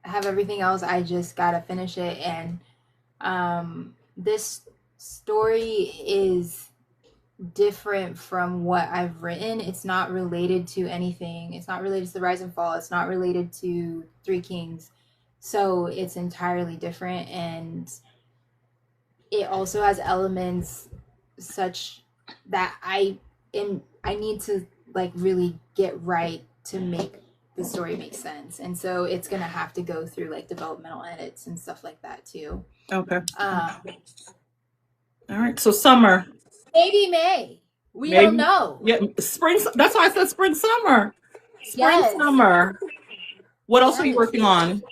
have everything else. I just gotta finish it, and this story is different from what I've written. It's not related to anything. It's not related to the Rise and Fall. It's not related to Three Kings. So it's entirely different, and it also has elements such that I need to like really get right to make the story make sense. And so it's gonna have to go through like developmental edits and stuff like that too. Okay. Um, All right. So summer, maybe May. We don't maybe. know. Yeah, spring. That's why I said spring, summer. Spring, Yes. summer. What else are you Yes. working on?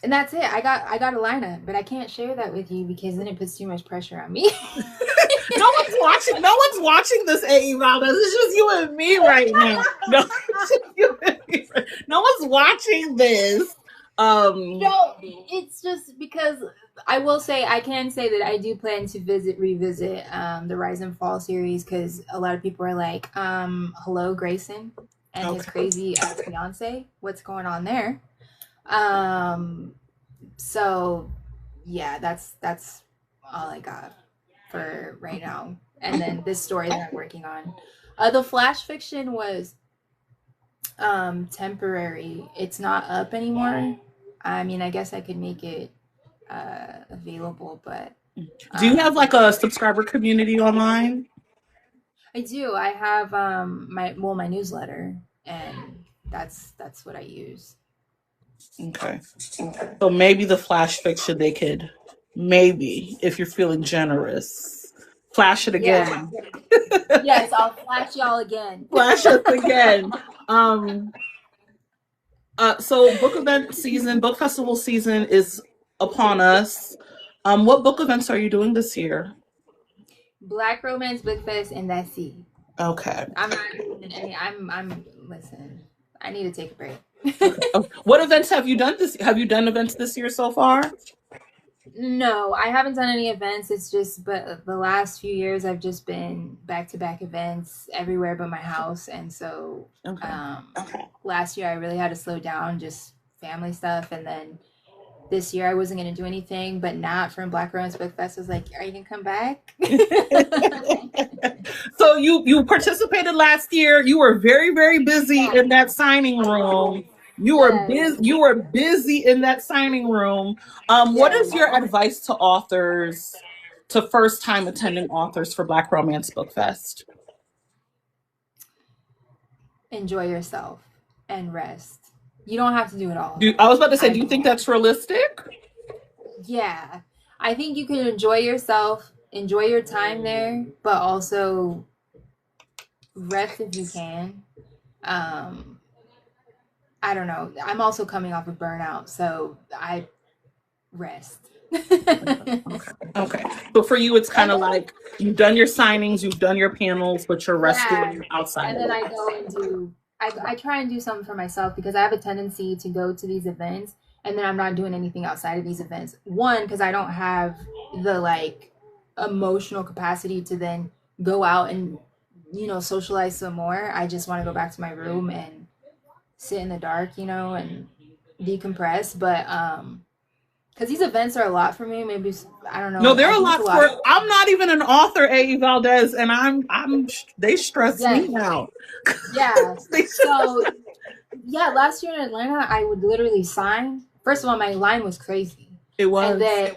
And that's it. I got a lineup, but I can't share that with you because then it puts too much pressure on me. No one's watching. No one's watching this, a.e.valdez. It's just you and me right now. No, it's just you and me. No one's watching this. No, it's just because I will say I can say that I do plan to revisit the Rise and Fall series because a lot of people are like, hello Grayson and his Okay. crazy fiance. What's going on there? Um, so yeah, that's all I got for right now. And then this story that I'm working on. The flash fiction was temporary. It's not up anymore. I mean, I guess I could make it available, but Do you have like a subscriber community online? I do. I have my newsletter, and that's what I use. Okay. So maybe the flash fiction they could, maybe, if you're feeling generous, flash it Yeah. again. Yes, I'll flash y'all again. Flash us again. Um, so book event season, book festival season is upon us. What book events are you doing this year? Black Romance Book Fest, and that's it. Okay. I'm not doing any. I'm listen. I need to take a break. Okay. Oh, what events have you done this? Have you done events this year so far? No, I haven't done any events. It's just, but the last few years I've just been back to back events everywhere but my house, and so Okay. last year I really had to slow down, just family stuff, and then this year I wasn't going to do anything, but not from Black Romance Book Fest. I was like, are you going to come back? So you participated last year. You were very, very busy in that signing room. You were busy. You were busy in that signing room. What is your advice to authors, to first time attending authors for Black Romance Book Fest? Enjoy yourself and rest. You don't have to do it all. I was about to say, do you think that's realistic? Yeah. I think you can enjoy yourself, enjoy your time there, but also rest if you can. I don't know. I'm also coming off of burnout, so I rest. Okay. So for you, it's kind of like you've done your signings, you've done your panels, but you're resting outside. And then I go and do, I try and do something for myself because I have a tendency to go to these events and then I'm not doing anything outside of these events. One, because I don't have the like emotional capacity to then go out and, you know, socialize some more. I just want to go back to my room and sit in the dark, you know, and decompress. But because these events are a lot for me. Maybe I don't know. No, they're a lot for. I'm not even an author, a.e. Valdez, and I'm. They stress me out. Yeah. So yeah, last year in Atlanta, I would literally sign. First of all, my line was crazy. It was. And then,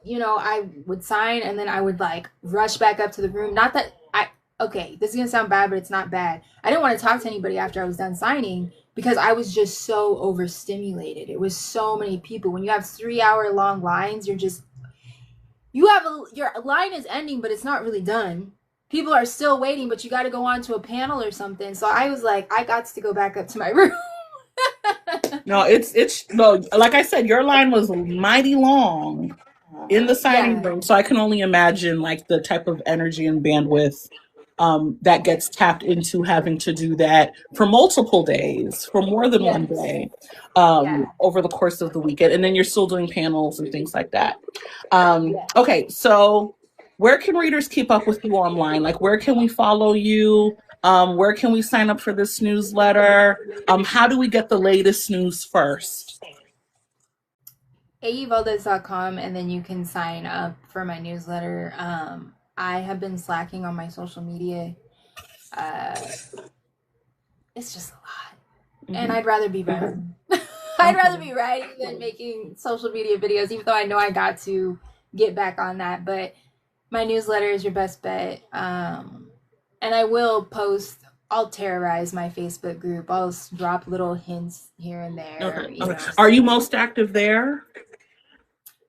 you know, I would sign, and then I would like rush back up to the room. Not that okay, this is gonna sound bad, but it's not bad. I didn't want to talk to anybody after I was done signing because I was just so overstimulated. It was so many people. When you have 3-hour long lines, your line is ending, but it's not really done. People are still waiting, but you got to go on to a panel or something. So I was like, I got to go back up to my room. No, it's no, like I said, your line was mighty long in the signing room. So I can only imagine like the type of energy and bandwidth that gets tapped into having to do that for multiple days, for more than one day, over the course of the weekend. And then you're still doing panels and things like that. Okay, so where can readers keep up with you online? Like, where can we follow you? Where can we sign up for this newsletter? How do we get the latest news first? a.e.valdez.com, and then you can sign up for my newsletter. I have been slacking on my social media. It's just a lot. And I'd rather be writing. I'd rather be writing than making social media videos, even though I know I got to get back on that. But my newsletter is your best bet. And I will post, I'll terrorize my Facebook group. I'll drop little hints here and there. Okay. Are you most active there?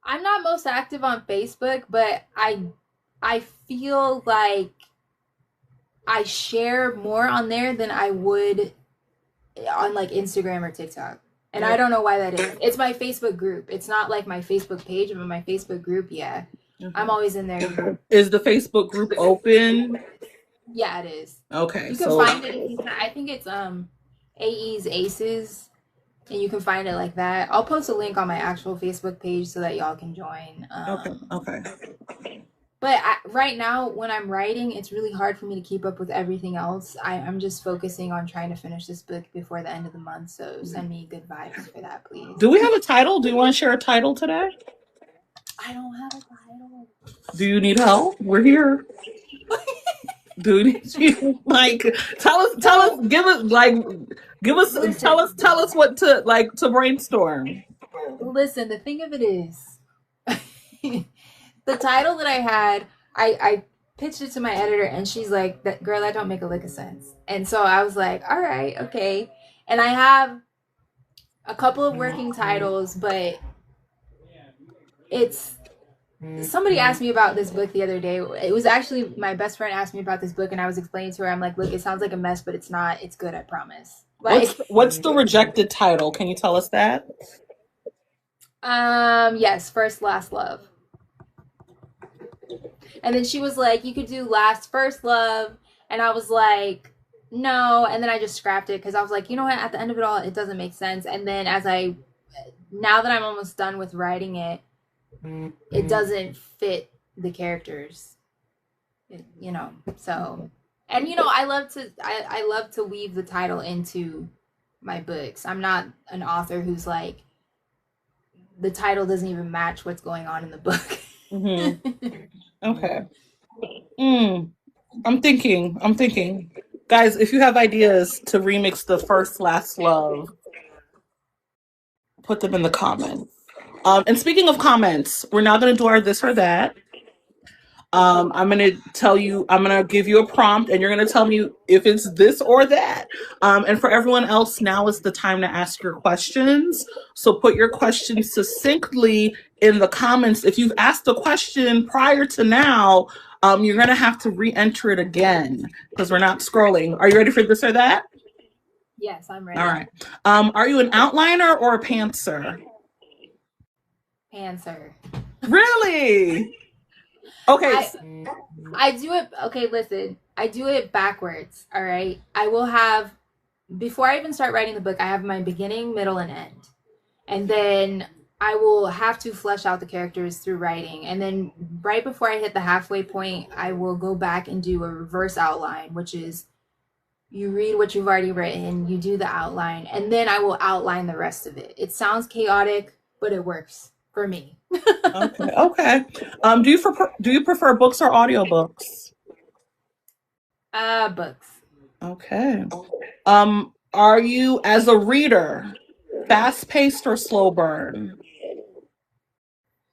I'm not most active on Facebook, but I feel like I share more on there than I would on like Instagram or TikTok. And I don't know why that is. It's my Facebook group. It's not like my Facebook page, but my Facebook group, yeah. I'm always in there. Is the Facebook group open? Yeah, it is. Okay. You can find it. I think it's A.E.'s Aces. And you can find it like that. I'll post a link on my actual Facebook page so that y'all can join. Okay. But right now, when I'm writing, it's really hard for me to keep up with everything else. I'm just focusing on trying to finish this book before the end of the month. So send me good vibes for that, please. Do we have a title? Do you want to share a title today? I don't have a title. Do you need help? We're here. Dude, like tell us, tell us what to brainstorm. Listen, the thing of it is, The title that I had, I pitched it to my editor, and she's like, "That girl, that don't make a lick of sense." And so I was like, "All right, okay." And I have a couple of working titles, but it's somebody asked me about this book the other day. It was actually my best friend asked me about this book, and I was explaining to her, I'm like, "Look, it sounds like a mess, but it's not. It's good, I promise." Like, What's the rejected title? Can you tell us that? yes, First Last Love. And then she was like, "You could do Last First Love," and I was like, "No." And then I just scrapped it because I was like, you know what? At the end of it all, it doesn't make sense. And then now that I'm almost done with writing it, it doesn't fit the characters, you know. So, and I love to weave the title into my books. I'm not an author who's like, the title doesn't even match what's going on in the book. Okay. I'm thinking. Guys, if you have ideas to remix the First Last Love, put them in the comments. And speaking of comments, we're now going to do our this or that. I'm going to give you a prompt, and you're going to tell me if it's this or that. And for everyone else, now is the time to ask your questions. So put your questions succinctly in the comments. If you've asked a question prior to now, you're going to have to re-enter it again because we're not scrolling. Are you ready for this or that? Yes, I'm ready. All right. Are you an outliner or a pantser? Pantser. Really? Okay. I do it. Okay, listen. I do it backwards. All right. I will have, before I even start writing the book, I have my beginning, middle, and end. And then I will have to flesh out the characters through writing. And then right before I hit the halfway point, I will go back and do a reverse outline, which is you read what you've already written, you do the outline, and then I will outline the rest of it. It sounds chaotic, but it works for me. Okay. Do you prefer books or audiobooks? Books. Okay. Are you, as a reader, fast paced or slow burn?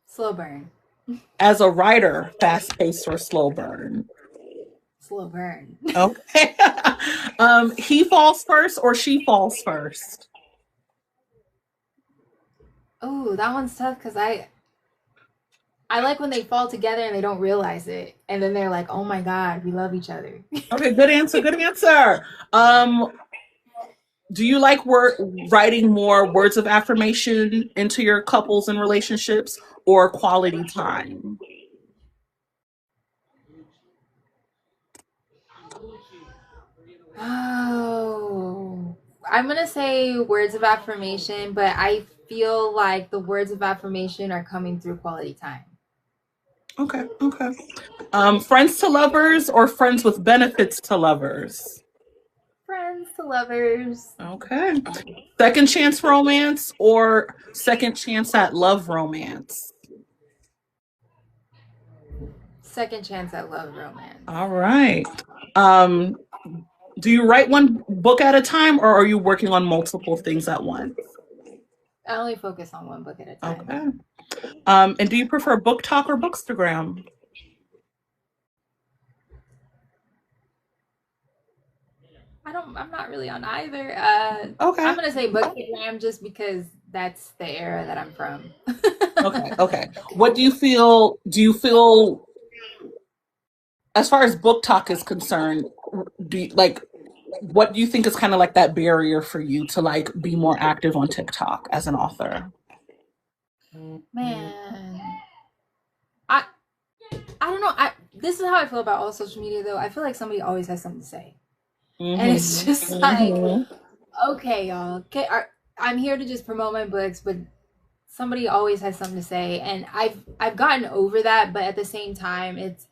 Slow burn. As a writer, fast paced or slow burn? Slow burn. Okay. He falls first or she falls first? Oh, that one's tough because I like when they fall together and they don't realize it, and then they're like, "Oh my God, we love each other." Okay, good answer. Good answer. Do you like writing more words of affirmation into your couples and relationships or quality time? Oh, I'm gonna say words of affirmation, but I feel like the words of affirmation are coming through quality time. Okay. Friends to lovers or friends with benefits to lovers? Friends to lovers. Okay. Second chance romance or second chance at love romance? Second chance at love romance. All right. Um, do you write one book at a time or are you working on multiple things at once? I only focus on one book at a time. Okay. And do you prefer book talk or bookstagram? I'm not really on either. Okay. I'm gonna say bookstagram just because that's the era that I'm from. Okay. What do you feel? Do you feel, as far as book talk is concerned, what do you think is kind of like that barrier for you to like be more active on TikTok as an author? Man, I I don't know. This is how I feel about all social media though. I feel like somebody always has something to say. And it's just like, okay, y'all. Okay, I'm here to just promote my books, but somebody always has something to say, and I've gotten over that. But at the same time, it's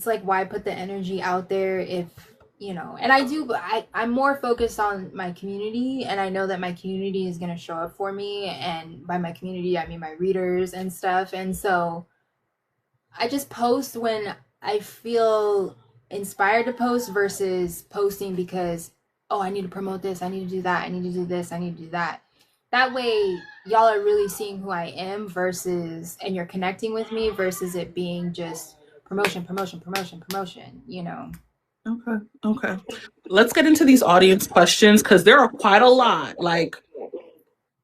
like, why put the energy out there if And I'm more focused on my community, and I know that my community is gonna show up for me, and by my community I mean my readers and stuff. And so I just post when I feel inspired to post versus posting because, oh, I need to promote this, I need to do that, I need to do this, I need to do that. that way y'all are really seeing who I am versus, and you're connecting with me versus it being just promotion, promotion, promotion, promotion, you know. Okay. Okay. Let's get into these audience questions because there are quite a lot. Like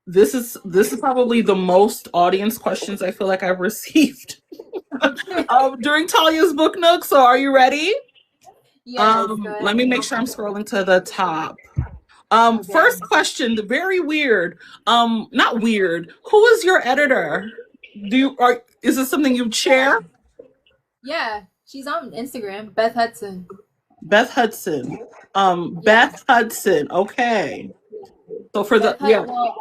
this is probably the most audience questions I feel like I've received during Talia's Book Nook. So are you ready? Yes, go Let me make ahead. sure I'm scrolling to the top. Okay. First question, the very weird. Not weird. Who is your editor? Is this something you share? Yeah, she's on Instagram, Beth Hudson. Beth Hudson. Yeah. Beth Hudson. Okay. So for the yeah. Well,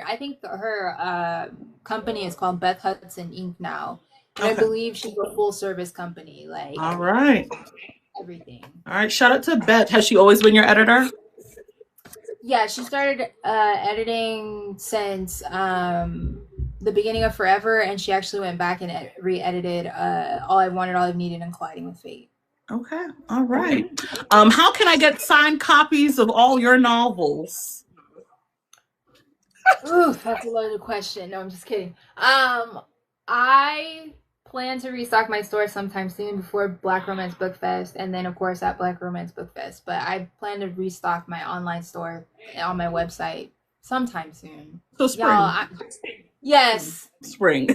I think her company is called Beth Hudson Inc. now, and I Okay. believe she's a full service company, like All right. everything. All right. Shout out to Beth. Has she always been your editor? Yeah, she started editing since the beginning of Forever, and she actually went back and re-edited All I Wanted, All I've Needed, and Colliding with Fate. Okay. All right. How can I get signed copies of all your novels? Ooh, that's a loaded question. No, I'm just kidding. I plan to restock my store sometime soon before Black Romance Book Fest, and then of course at Black Romance Book Fest. But I plan to restock my online store on my website sometime soon. So spring. Yes. Spring.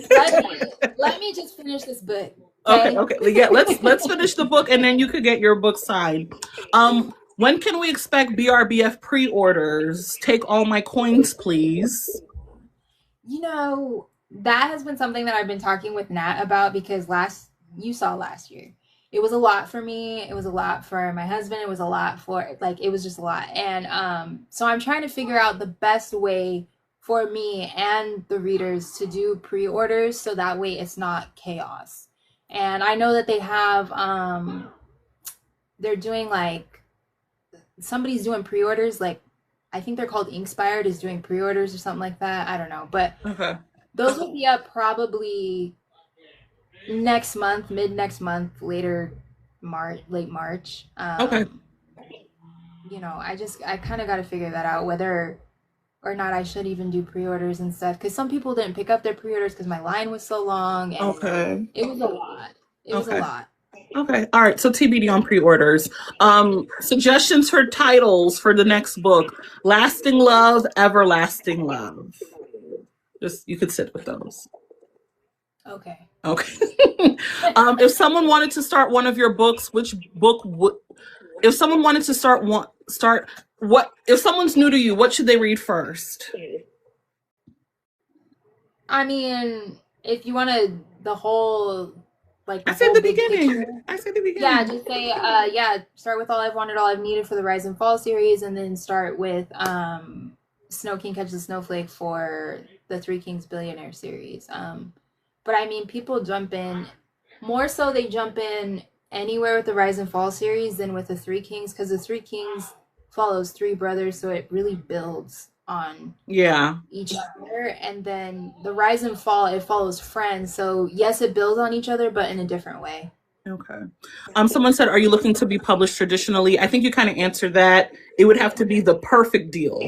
Let me just finish this book. Okay. Yeah, let's finish the book and then you could get your book signed. When can we expect BRBF pre-orders? Take all my coins, please. You know, that has been something that I've been talking with Nat about because you saw last year. It was a lot for me. It was a lot for my husband. It was a lot for it was just a lot. And so I'm trying to figure out the best way for me and the readers to do pre-orders so that way it's not chaos. And I know that they have they're doing somebody's doing pre-orders, I think they're called Inkspired is doing pre-orders or something like that. I don't know. But okay. Those will be up probably next month, mid next month, late March. Okay. You know, I kind of got to figure that out whether or not I should even do pre-orders and stuff because some people didn't pick up their pre-orders because my line was so long. And okay. It was a lot. It was a lot. Okay. All right. So TBD on pre-orders. Suggestions for titles for the next book: Lasting Love, Everlasting Love. Just you could sit with those. Okay. If someone wanted to start one of your books, which book would? If someone wanted to start what? If someone's new to you, what should they read first? I mean, if you wanted the whole I said the beginning. Yeah, just say start with All I've Wanted, All I've Needed for the Rise and Fall series, and then start with Snow King Catches a Snowflake for the Three Kings Billionaire series. But I mean, people jump in more so they jump in anywhere with the Rise and Fall series than with the Three Kings because the Three Kings follows three brothers, so it really builds on each other. And then the Rise and Fall, it follows friends, so yes, it builds on each other, but in a different way. Okay. Someone said, are you looking to be published traditionally? I think you kind of answered that. It would have to be the perfect deal.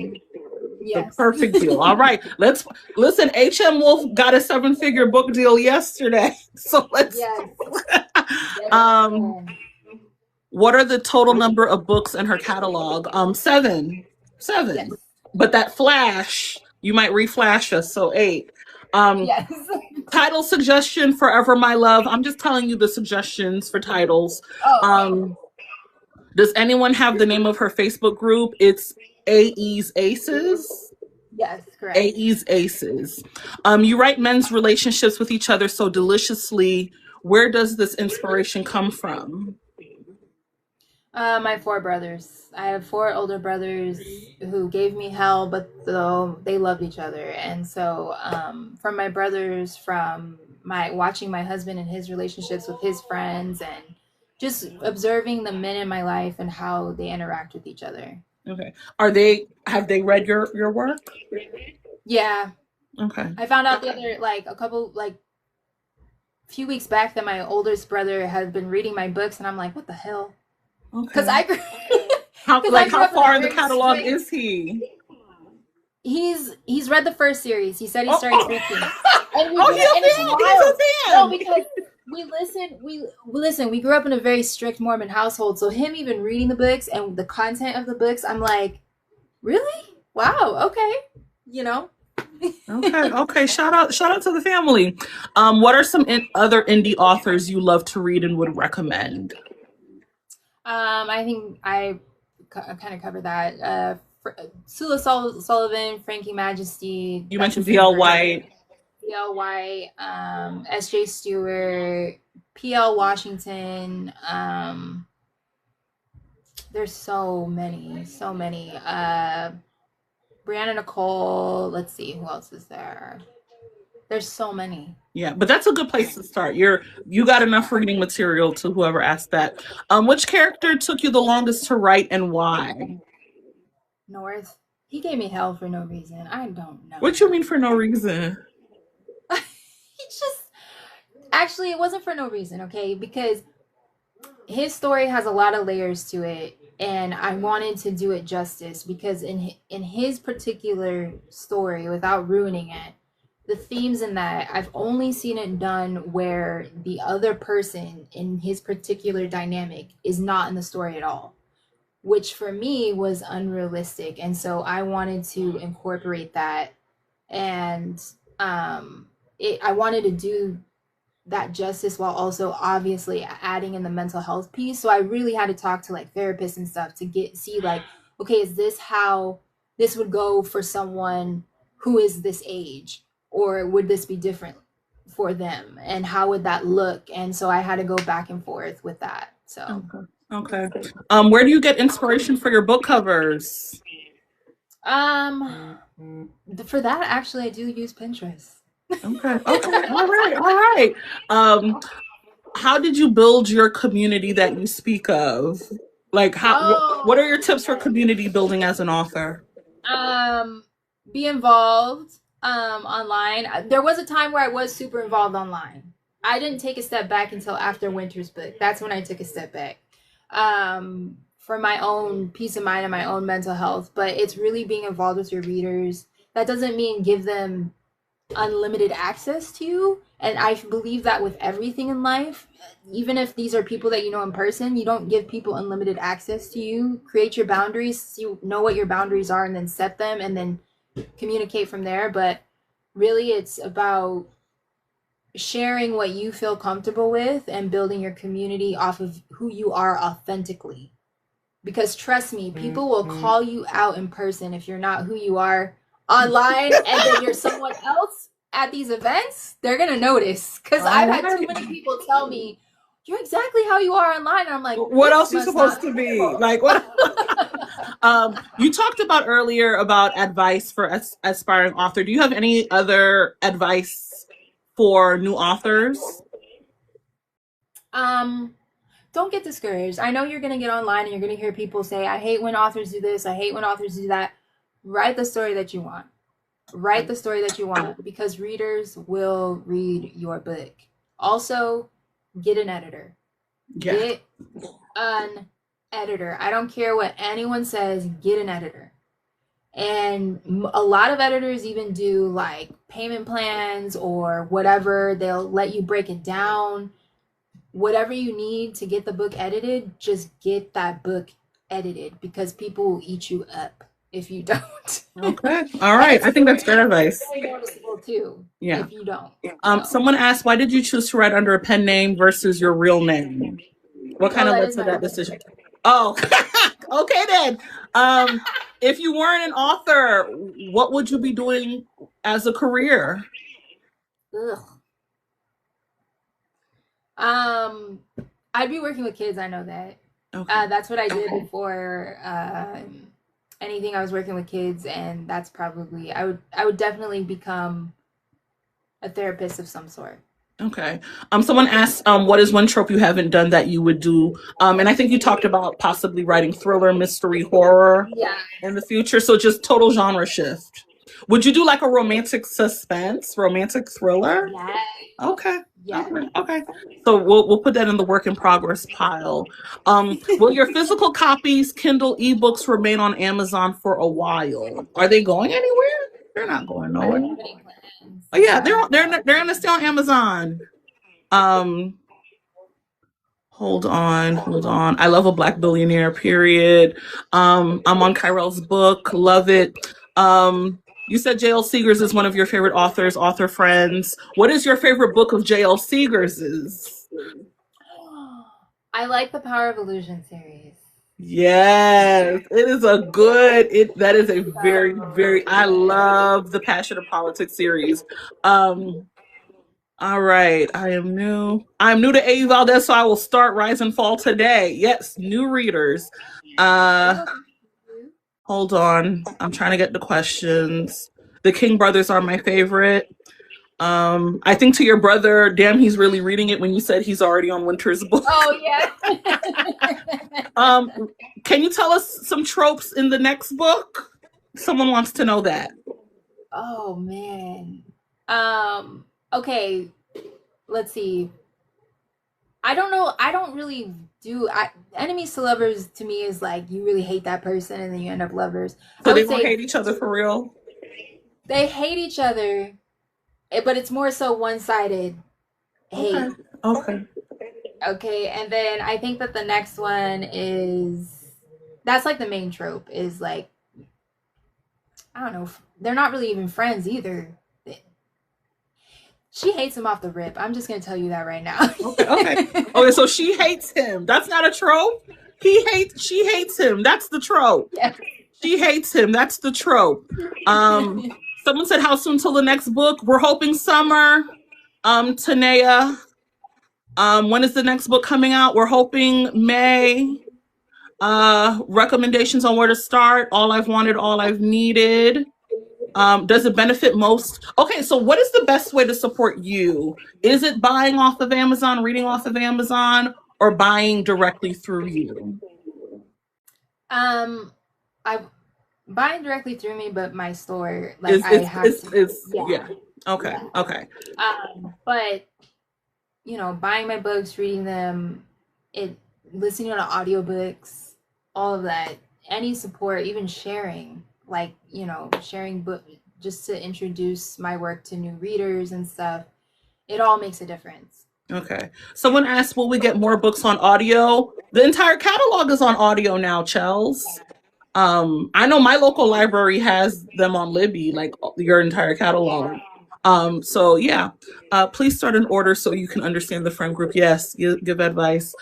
Yes. The perfect deal. All right. Let's listen. HM Wolf got a 7-figure book deal yesterday. So let's what are the total number of books in her catalog? 7. Yes. But that flash, you might reflash us, so 8. Yes. Title suggestion, Forever My Love. I'm just telling you the suggestions for titles. Does anyone have the name of her Facebook group? It's A.E.'s Aces. Yes, correct. A.E.'s Aces. You write men's relationships with each other so deliciously. Where does this inspiration come from? My 4 brothers. I have 4 older brothers who gave me hell, but though they loved each other. And so from my brothers, from watching my husband and his relationships with his friends, and just observing the men in my life and how they interact with each other. Okay. Have they read your work? Yeah. Okay. I found out the other, few weeks back that my oldest brother had been reading my books, and I'm like, what the hell? Okay. Because how far in the catalog is he? He's read the first series. He said he Oh, started reading. And we oh, grew, and it's wild. he's a No, fan. because we grew up in a very strict Mormon household. So him even reading the books and the content of the books, I'm like, really? Wow, okay. You know? Okay. Shout out to the family. What are some other indie authors you love to read and would recommend? I think I kind of covered that. Sula Sullivan, Frankie Majesty, You that's mentioned his D.L. name, right? White. D.L. White, S.J. Stewart, P.L. Washington. There's so many, so many. Brianna Nicole. Let's see, who else is there? There's so many. Yeah, but that's a good place to start. You got enough reading material to whoever asked that. Which character took you the longest to write and why? North. He gave me hell for no reason. I don't What know. you mean for no reason? He just actually it wasn't for no reason, okay? Because his story has a lot of layers to it, and I wanted to do it justice because in his particular story, without ruining it, the themes in that I've only seen it done where the other person in his particular dynamic is not in the story at all, which for me was unrealistic, and so I wanted to incorporate that, and I wanted to do that justice while also obviously adding in the mental health piece. So I really had to talk to like therapists and stuff to see like, okay, is this how this would go for someone who is this age, or would this be different for them, and how would that look? And so I had to go back and forth with that. So Okay. Where do you get inspiration for your book covers? for that actually I do use Pinterest. Okay. All right. How did you build your community that you speak of? Like, what are your tips for community building as an author? Be involved online. There was a time where I was super involved online. I didn't take a step back until after Winter's book. That's when I took a step back. For my own peace of mind and my own mental health. But it's really being involved with your readers. That doesn't mean give them unlimited access to you, and I believe that with everything in life. Even if these are people that you know in person, you don't give people unlimited access to you. Create your boundaries, you know what your boundaries are, and then set them, and then communicate from there. But really it's about sharing what you feel comfortable with and building your community off of who you are authentically, because trust me, people will call you out in person if you're not who you are online, and then you're someone else at these events. They're gonna notice, because I've had too many people tell me you're exactly how you are online, and I'm like, what else are you supposed to be like? What? You talked about earlier about advice for aspiring author. Do you have any other advice for new authors? Don't get discouraged. I know you're gonna get online and you're gonna hear people say, I hate when authors do this, I hate when authors do that. Write the story that you want. Write the story that you want, because readers will read your book. Also, get an editor. Yeah. Get an editor. I don't care what anyone says, get an editor. And a lot of editors even do like payment plans or whatever. They'll let you break it down. Whatever you need to get the book edited, just get that book edited, because people will eat you up if you don't. Okay. All right. I think that's great advice. Very noticeable too. Yeah. If you don't. Someone asked, why did you choose to write under a pen name versus your real name? What kind of led to that decision? Oh, okay then. If you weren't an author, what would you be doing as a career? I'd be working with kids. I know that. Okay. That's what I did before anything. I was working with kids, and that's probably I would definitely become a therapist of some sort. Okay. Someone asked, what is one trope you haven't done that you would do? And I think you talked about possibly writing thriller, mystery, horror in the future. So just total genre shift. Would you do like a romantic suspense, romantic thriller? Yes. Okay. Yes. Okay. Okay. So we'll put that in the work in progress pile. Will your physical copies, Kindle ebooks remain on Amazon for a while? Are they going anywhere? They're not going I don't nowhere. have any plans. Oh yeah, Yeah. they're gonna stay on Amazon. Um, hold on, hold on. I love a Black billionaire. Period. I'm on Kyrell's book. Love it. You said J.L. Seegers is one of your favorite authors, author friends. What is your favorite book of J.L. Seegers's? I like the Power of Illusion series. Yes, it is a good. That is a very, So very. I love the Passion of Politics series. Um, All right, I am new. I'm new to A.E. Valdez, so I will start Rise and Fall today. Yes, new readers. Uh, oh, hold on. I'm trying to get the questions. The King brothers are my favorite. I think to your brother, damn, he's really reading it when you said he's already on Winter's book. oh yeah. Um, can you tell us some tropes in the next book? Someone wants to know that. Oh man. Okay, let's see. I don't know. I don't really do enemies to lovers to me is like you really hate that person and then you end up lovers. So I they would won't say hate each other for real? they hate each other, but it's more so one-sided hate. Okay. Okay. Okay, and then I think that the next one is that's like the main trope is like I don't know, they're not really even friends either. She hates him off the rip. I'm just gonna tell you that right now. Okay, okay. Okay, so she hates him. That's not a trope. She hates him. That's the trope. Yeah. She hates him. That's the trope. Someone said how soon till the next book? We're hoping summer. Tanea. When is the next book coming out? We're hoping May. Recommendations on where to start. All I've wanted, all I've needed. Does it benefit most? Okay, so what is the best way to support you? Is it buying off of Amazon, reading off of Amazon, or buying directly through you? I buying directly through me, but my store like I have to. Yeah. Okay. Yeah. Okay. But you know, buying my books, reading them, listening to audiobooks, all of that, any support, even sharing, like, you know, sharing book just to introduce my work to new readers and stuff, it all makes a difference. Okay. Someone asked, will we get more books on audio? The entire catalog is on audio now, Chels. I know my local library has them on Libby, like your entire catalog. So yeah, please start an order so you can understand the friend group. Yes, give advice.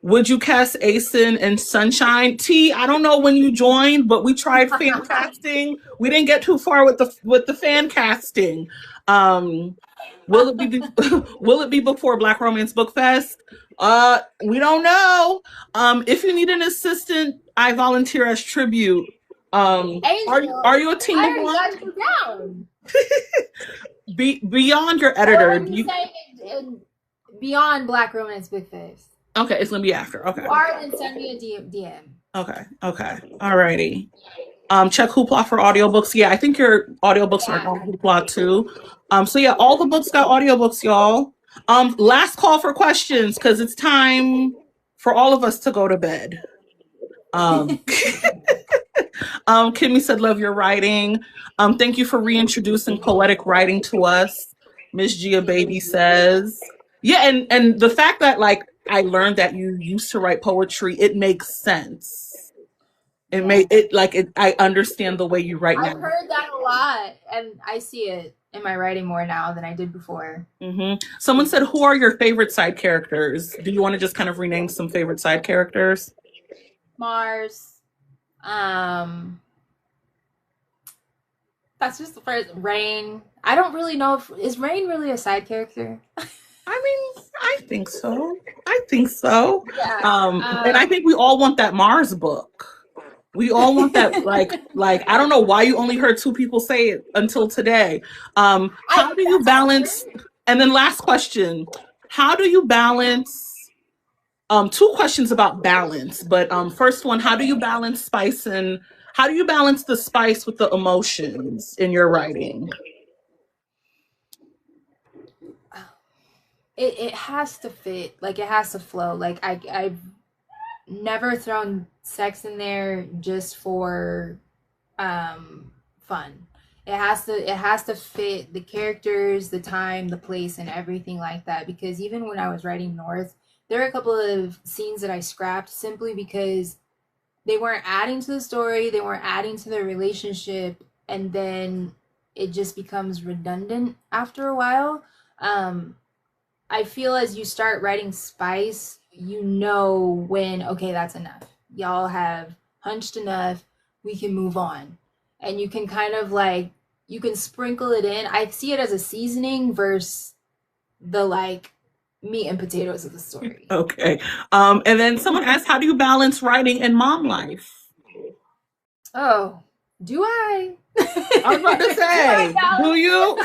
Would you cast Asen and Sunshine? T, I don't know when you joined, but we tried fan casting. We didn't get too far with the fan casting. Will it be before Black Romance Book Fest? We don't know. If you need an assistant, I volunteer as tribute. Angel, are you a team? I already got you down. Beyond your editor. Beyond Black Romance Book Fest. Okay, it's gonna be after. Okay. Or then send me a DM. Okay. Okay. Alrighty. Check Hoopla for audiobooks. Yeah, I think your audiobooks are on Hoopla too. So yeah, all the books got audiobooks, y'all. Last call for questions because it's time for all of us to go to bed. Kimmy said, love your writing. Thank you for reintroducing poetic writing to us. Miss Gia Baby says, yeah, and the fact that like I learned that you used to write poetry, it makes sense. I understand the way you write now. I've heard that a lot, and I see it in my writing more now than I did before. Mm-hmm. Someone said, who are your favorite side characters? Do you want to just kind of rename some favorite side characters? Mars. That's just the first. Rain. I don't really know is Rain really a side character? I mean, I think so. Yeah. And I think we all want that Mars book. We all want that, like I don't know why you only heard 2 people say it until today. How do you balance? And then last question: how do you balance? 2 questions about balance, but first one: how do you balance spice and How do you balance the spice with the emotions in your writing? It has to fit. Like it has to flow. Like I've never thrown sex in there just for fun. It has to fit the characters, the time, the place, and everything like that. Because even when I was writing North, there were a couple of scenes that I scrapped simply because they weren't adding to the story, they weren't adding to the relationship, and then it just becomes redundant after a while. Um, I feel as you start writing spice, you know when, okay, that's enough. Y'all have hunched enough, we can move on. And you can kind of like, you can sprinkle it in. I see it as a seasoning versus the like meat and potatoes of the story. Okay. And then someone asked, how do you balance writing and mom life? Oh, do I? I was about to Do I say, do you?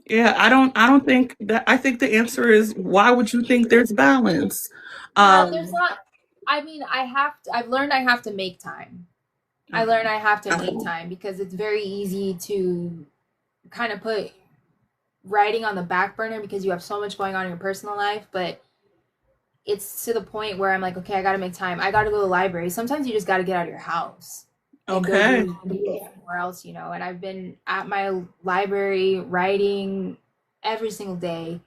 Yeah, I don't think that. I think the answer is, why would you think there's balance? There's Um, not. I mean, I've learned I have to make time. I learned I have to make time because it's very easy to kind of put writing on the back burner because you have so much going on in your personal life. But it's to the point where I'm like, okay, I got to make time. I got to go to the library. Sometimes you just got to get out of your house and go okay. do it somewhere else, you know. And I've been at my library writing every single day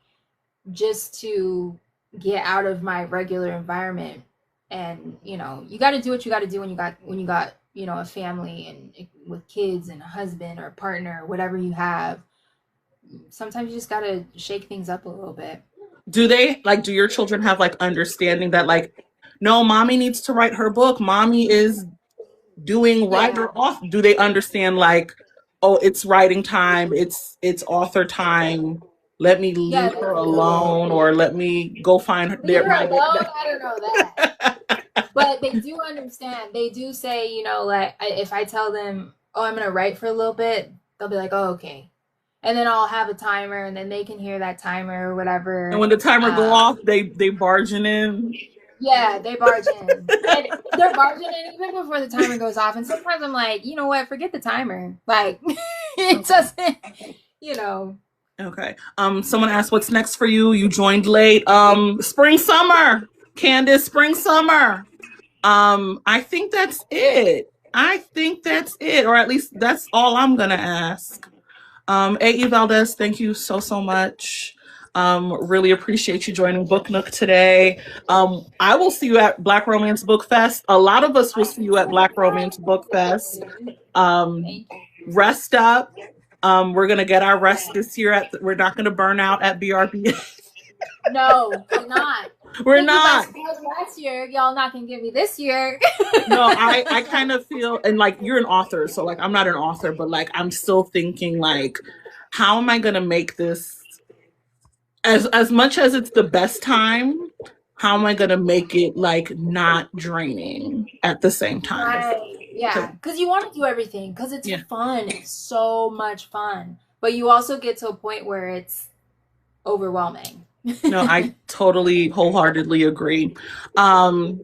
just to get out of my regular environment. And you know, you got to do what you got to do when you got you know a family and with kids and a husband or a partner or whatever you have. Sometimes you just got to shake things up a little bit. Do your children have like understanding that, like, no, mommy needs to write her book, mommy is doing Yeah, writer off? Do they understand, like, oh, it's writing time, it's author time, let me yeah, leave they her do. alone, or let me go find Leave her my alone. I don't know that, but they do understand. They do say, you know, like if I tell them, oh, I'm gonna write for a little bit, they'll be like, oh, okay, and then I'll have a timer, and then they can hear that timer or and whatever. when the timer go off, they barging in. Yeah, they barge in. And they're barging in even before the timer goes off. And sometimes I'm like, you know what? Forget the timer. Like, it doesn't, you know. Okay. Someone asked, what's next for you? You joined late. Spring summer. Candace, spring summer. I think that's it. Or at least that's all I'm gonna ask. A.E. Valdez, thank you so much. Really appreciate you joining Book Nook today. I will see you at Black Romance Book Fest. A lot of us will see you at Black Romance Book Fest. Um, Thank you. Rest up. We're gonna get our rest this year. We're not gonna burn out at BRB. No, we're not. We're Thank you not. best friends last year. Y'all not gonna get me this year. No, I kind of feel, and like, you're an author, so like, I'm not an author, but like, I'm still thinking, like, how am I gonna make this, as much as it's the best time, how am I gonna make it like not draining at the same time? Right. Yeah. Because you want to do everything because it's Yeah. fun. It's so much fun. But you also get to a point where it's overwhelming. No, I totally wholeheartedly agree. Um,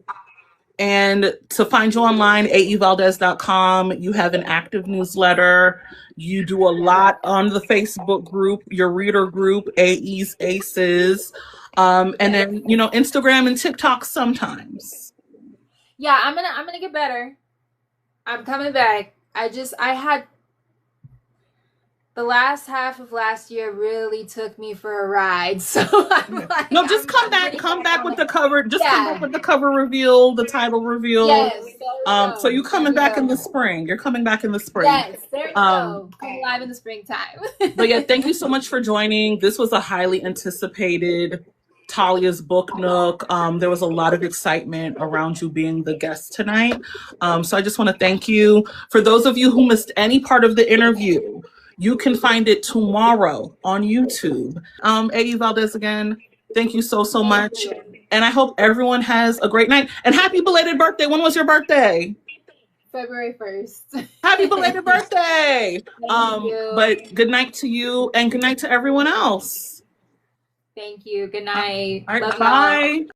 And to find you online, a.e.valdez.com. You have an active newsletter. You do a lot on the Facebook group, your reader group, AE's Aces. And then, Instagram and TikTok sometimes. Yeah, I'm gonna get better. I'm coming back. I had the last half of last year really took me for a ride. So I'm like, No, just come I'm back. getting Come back back on with it. the cover. Just come back Yeah. with the cover reveal, the title reveal. Yes. There we So go. you There coming we back in the go. spring. You're coming back in the spring. Yes. There we Um, go. Come live in the springtime. But yeah, thank you so much for joining. This was a highly anticipated Talia's Book Nook. There was a lot of excitement around you being the guest tonight. So I just want to thank you. For those of you who missed any part of the interview, you can find it tomorrow on YouTube. A.E. Valdez again, thank you so Thank much. you. And I hope everyone has a great night. And happy belated birthday. When was your birthday? February 1st. Happy belated birthday. Thank you. But good night to you and good night to everyone else. Thank you. Good All night. right, Love y'all. bye.